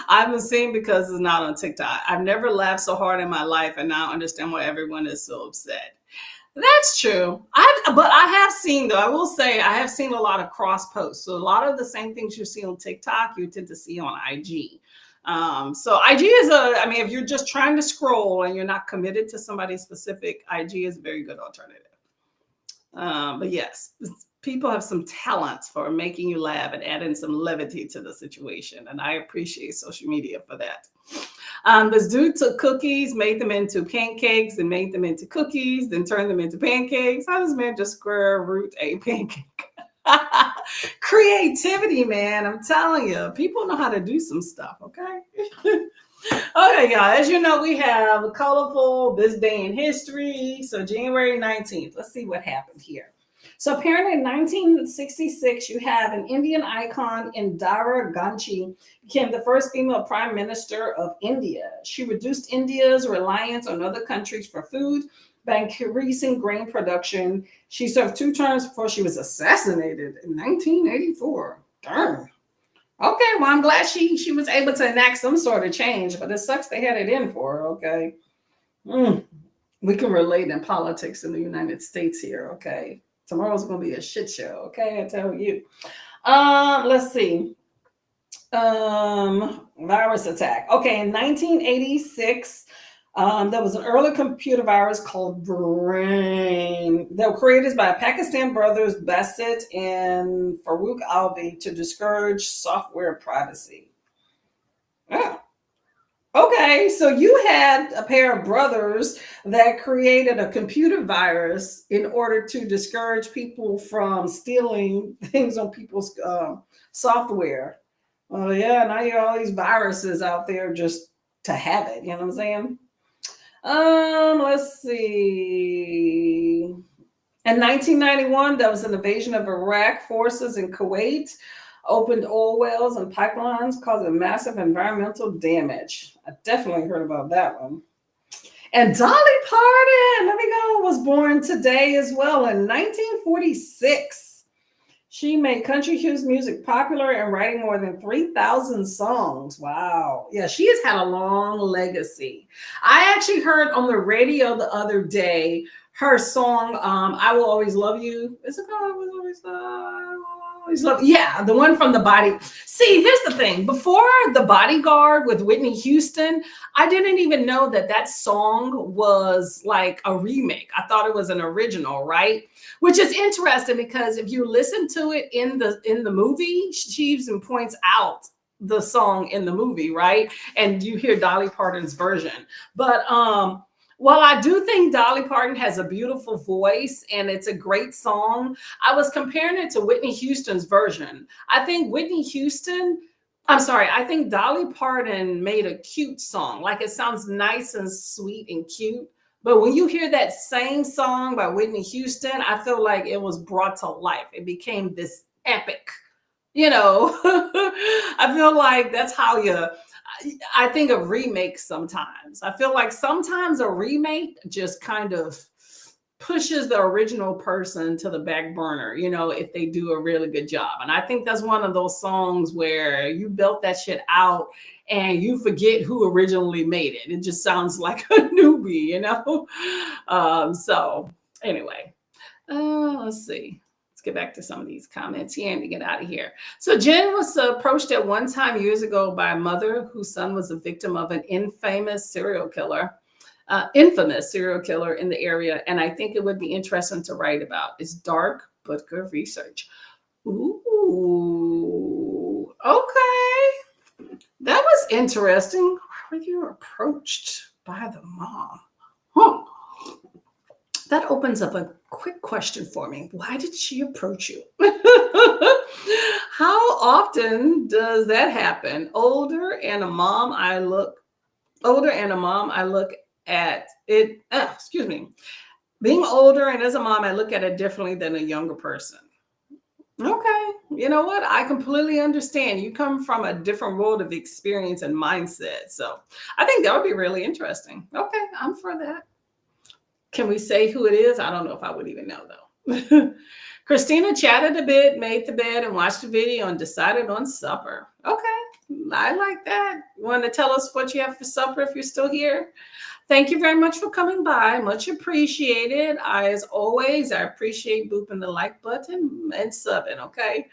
I've been seeing because it's not on TikTok. I've never laughed so hard in my life, and now I understand why everyone is so upset. That's true. But I have seen, though, I will say I have seen a lot of cross posts. So a lot of the same things you see on TikTok, you tend to see on IG. So IG is if you're just trying to scroll and you're not committed to somebody specific, IG is a very good alternative. But yes, people have some talents for making you laugh and adding some levity to the situation. And I appreciate social media for that. This dude took cookies, made them into pancakes, and made them into cookies, then turned them into pancakes. How does man just square root a pancake? Creativity, man. I'm telling you, people know how to do some stuff, okay? Okay, y'all. As you know, we have a colorful this day in history. So January 19th. Let's see what happened here. So apparently in 1966, you have an Indian icon, Indira Gandhi, became the first female prime minister of India. She reduced India's reliance on other countries for food by increasing grain production. She served 2 terms before she was assassinated in 1984. Darn. Okay, well, I'm glad she was able to enact some sort of change, but it sucks they had it in for her, okay? We can relate in politics in the United States here, okay? Tomorrow's going to be a shit show, okay? I tell you. Let's see. Virus attack. Okay, in 1986, there was an early computer virus called Brain. They were created by Pakistan brothers Basit and Farouk Alvi to discourage software privacy. Oh. Okay, so you had a pair of brothers that created a computer virus in order to discourage people from stealing things on people's software. Well, yeah, now you have all these viruses out there just to have it. You know what I'm saying? Let's see. In 1991, there was an invasion of Iraq. Forces in Kuwait opened oil wells and pipelines, causing massive environmental damage. I definitely heard about that one. And Dolly Parton, let me go, was born today as well in 1946. She made country music popular and writing more than 3,000 songs. Wow. Yeah, she has had a long legacy. I actually heard on the radio the other day her song, I Will Always Love You. Is it called I Will Always Love You? Yeah, the one from The Body. See, here's the thing. Before The Bodyguard with Whitney Houston, I didn't even know that song was like a remake. I thought it was an original, right? Which is interesting because if you listen to it in the movie, she even points out the song in the movie, right? And you hear Dolly Parton's version. But while I do think Dolly Parton has a beautiful voice and it's a great song, I was comparing it to Whitney Houston's version. I think Dolly Parton made a cute song. Like it sounds nice and sweet and cute. But when you hear that same song by Whitney Houston, I feel like it was brought to life. It became this epic, I feel like that's how I think of remakes sometimes. I feel like sometimes a remake just kind of pushes the original person to the back burner, if they do a really good job. And I think that's one of those songs where you built that shit out and you forget who originally made it. It just sounds like a newbie. So anyway, let's see. Let's get back to some of these comments here and to get out of here. So Jen was approached at one time years ago by a mother whose son was a victim of an infamous serial killer in the area. And I think it would be interesting to write about. It's dark, but good research. Ooh, okay. That was interesting. Why were you approached by the mom? Huh. That opens up a quick question for me. Why did she approach you? How often does that happen? Older and a mom, I look at it. Excuse me. Being older and as a mom, I look at it differently than a younger person. Okay. You know what? I completely understand. You come from a different world of experience and mindset. So I think that would be really interesting. Okay. I'm for that. Can we say who it is? I don't know if I would even know though. Christina chatted a bit, made the bed and watched the video and decided on supper. Okay. I like that. You want to tell us what you have for supper if you're still here? Thank you very much for coming by. Much appreciated. As always, I appreciate booping the like button and subbing, okay?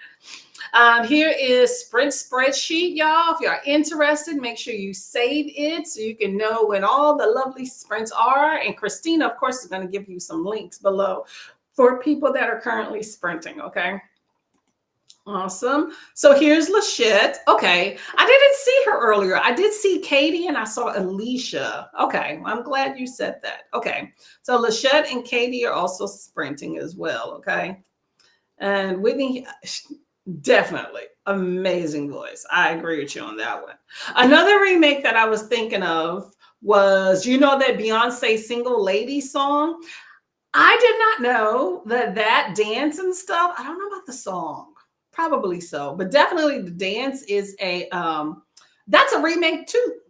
Here is Sprint spreadsheet, y'all. If you're interested, make sure you save it so you can know when all the lovely sprints are. And Christina, of course, is going to give you some links below for people that are currently sprinting, okay? Awesome. So here's Lachette. Okay. I didn't see her earlier. I did see Katie and I saw Alicia. Okay. I'm glad you said that. Okay. So Lachette and Katie are also sprinting as well. Okay. And Whitney, definitely amazing voice. I agree with you on that one. Another remake that I was thinking of was, that Beyonce Single Lady song. I did not know that dance and stuff. I don't know about the song. Probably so, but definitely the dance is that's a remake too.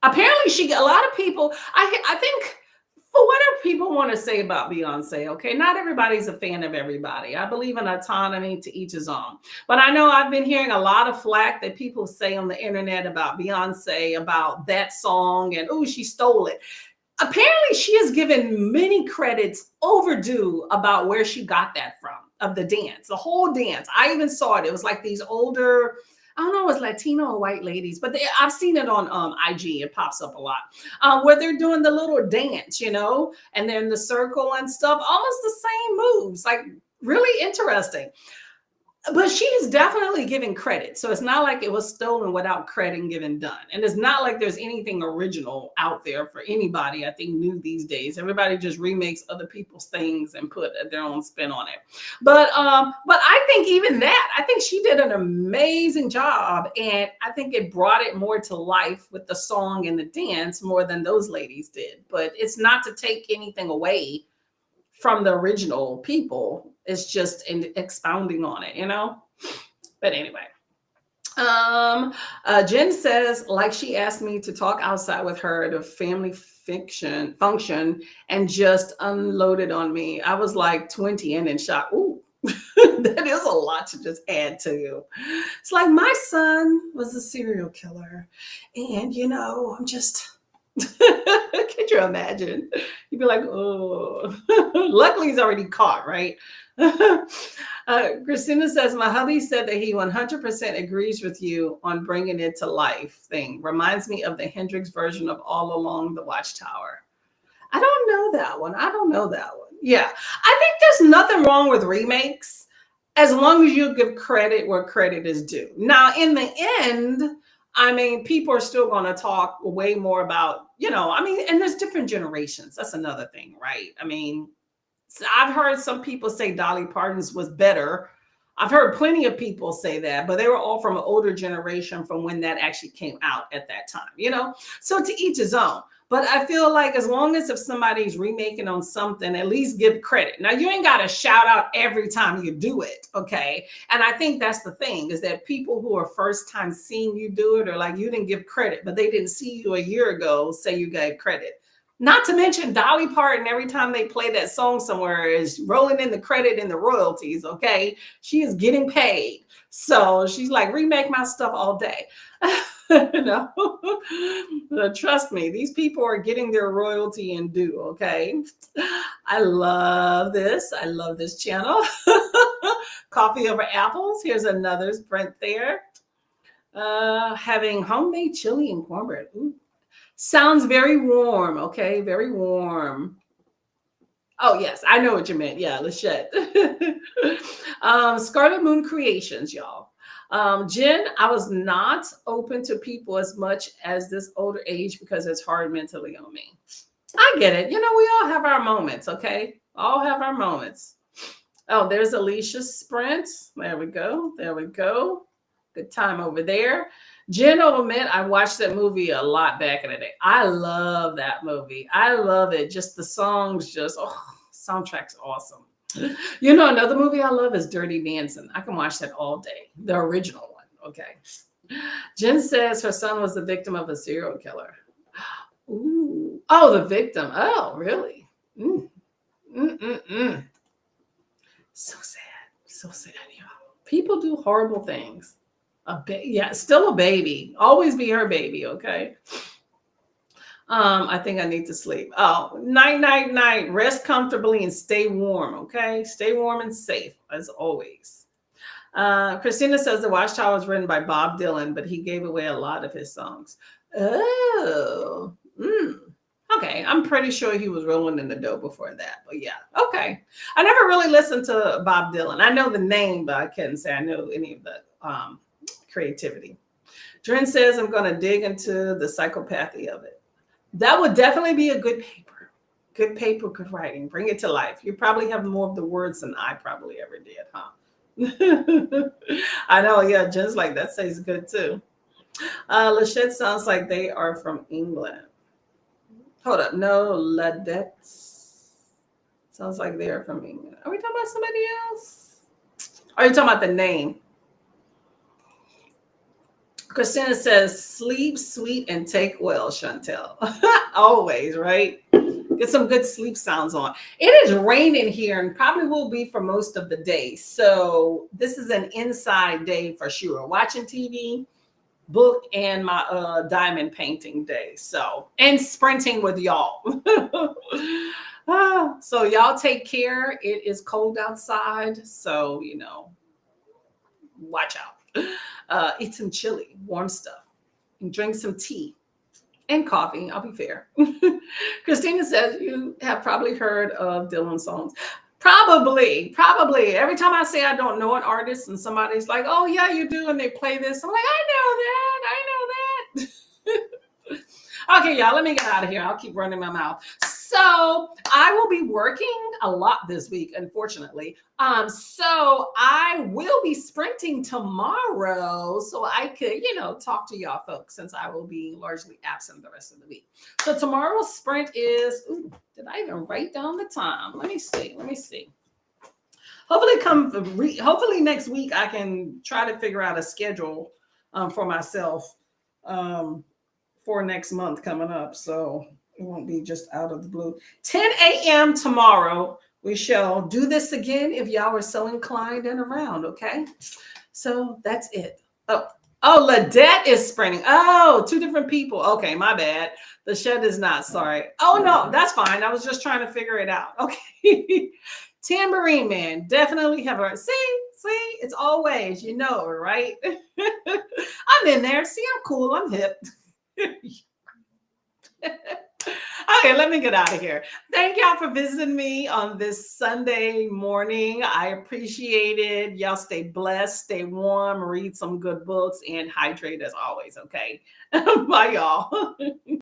Apparently a lot of people, I think for whatever people want to say about Beyonce, okay, not everybody's a fan of everybody. I believe in autonomy, to each his own. But I know I've been hearing a lot of flack that people say on the internet about Beyonce, about that song and, oh, she stole it. Apparently she has given many credits overdue about where she got that from, of the dance, the whole dance. I even saw it. It was like these older, I don't know, it was Latino or white ladies, but I've seen it on IG. It pops up a lot where they're doing the little dance, and they're in the circle and stuff, almost the same moves, like really interesting. But she is definitely giving credit. So it's not like it was stolen without credit given done. And it's not like there's anything original out there for anybody, I think, new these days. Everybody just remakes other people's things and put their own spin on it. But I think even that, I think she did an amazing job. And I think it brought it more to life with the song and the dance more than those ladies did. But it's not to take anything away from the original people. It's just expounding on it, But anyway, Jen says, like, she asked me to talk outside with her at a family function and just unloaded on me. I was like 20 and in shock. Ooh, that is a lot to just add to you. It's like, my son was a serial killer, and I'm just. Can you imagine? You'd be like, oh, luckily he's already caught, right? Christina says, my hubby said that he 100% agrees with you on bringing it to life thing. Reminds me of the Hendrix version of All Along the Watchtower. I don't know that one. Yeah, I think there's nothing wrong with remakes as long as you give credit where credit is due. Now, in the end, I mean, people are still going to talk way more about, and there's different generations. That's another thing, right? I mean, I've heard some people say Dolly Parton's was better. I've heard plenty of people say that, but they were all from an older generation from when that actually came out at that time, So to each his own. But I feel like as long as if somebody's remaking on something, at least give credit. Now, you ain't got to shout out every time you do it, okay? And I think that's the thing, is that people who are first time seeing you do it, or like, you didn't give credit, but they didn't see you a year ago, say you gave credit. Not to mention Dolly Parton, every time they play that song somewhere, is rolling in the credit and the royalties. Okay. She is getting paid. So she's like, remake my stuff all day. No, trust me, these people are getting their royalty and due. Okay. I love this. I love this channel. Coffee over apples. Here's another sprint there. Having homemade chili and cornbread. Ooh. Sounds very warm. Okay, very warm. Oh yes, I know what you meant. Yeah, Lachette. Scarlet Moon Creations, y'all. Jen, I was not open to people as much as this older age because it's hard mentally on me. I get it. You know, we all have our moments, okay? All have our moments. Oh, there's Alicia's sprint. There we go. There we go. Good time over there. Jen will admit I watched that movie a lot back in the day. I love that movie. I love it. Just the songs, soundtrack's awesome. You know, another movie I love is Dirty Dancing. I can watch that all day. The original one. Okay. Jen says her son was the victim of a serial killer. Ooh. Oh, the victim. Oh, really? So sad. So sad, y'all. People do horrible things. Yeah, still a baby. Always be her baby, okay? I think I need to sleep. Oh, night, night, night. Rest comfortably and stay warm, okay? Stay warm and safe, as always. Christina says the Watchtower was written by Bob Dylan, but he gave away a lot of his songs. Oh, okay. I'm pretty sure he was rolling in the dough before that, but yeah, okay. I never really listened to Bob Dylan. I know the name, but I couldn't say I know any of the creativity. Dren says I'm going to dig into the psychopathy of it. That would definitely be a good paper. Good paper, good writing. Bring it to life. You probably have more of the words than I probably ever did, huh? I know, yeah, Jen's like, that says good too. Lachette sounds like they are from England. Hold up, no, Ladettes. Sounds like they are from England. Are we talking about somebody else? Are you talking about the name? Christina says, sleep sweet and take well, Chantel. Always, right? Get some good sleep sounds on. It is raining here and probably will be for most of the day. So this is an inside day for sure. Watching TV, book, and my diamond painting day. So, and sprinting with y'all. So y'all take care. It is cold outside. So, you know, watch out. Eat some chili, warm stuff, and drink some tea and coffee. I'll be fair. Christina says you have probably heard of Dylan songs. Probably. Every time I say I don't know an artist and somebody's like, oh yeah, you do, and they play this, I'm like, I know that. Okay, y'all, let me get out of here. I'll keep running my mouth. So I will be working a lot this week, unfortunately. So I will be sprinting tomorrow so I could, you know, talk to y'all folks since I will be largely absent the rest of the week. So tomorrow's sprint is, did I even write down the time? Let me see. Hopefully next week I can try to figure out a schedule for myself for next month coming up. So it won't be just out of the blue. 10 a.m. tomorrow. We shall do this again if y'all are so inclined and around, okay? So that's it. Oh, Ladette is sprinting. Oh, two different people. Okay, my bad. The shed is not, sorry. Oh, no, that's fine. I was just trying to figure it out. Okay. Tambourine Man, definitely have her. See, it's always, you know, right? I'm in there. See, I'm cool. I'm hip. Okay, let me get out of here. Thank y'all for visiting me on this Sunday morning. I appreciate it. Y'all stay blessed, stay warm, read some good books, and hydrate as always, okay? Bye, y'all.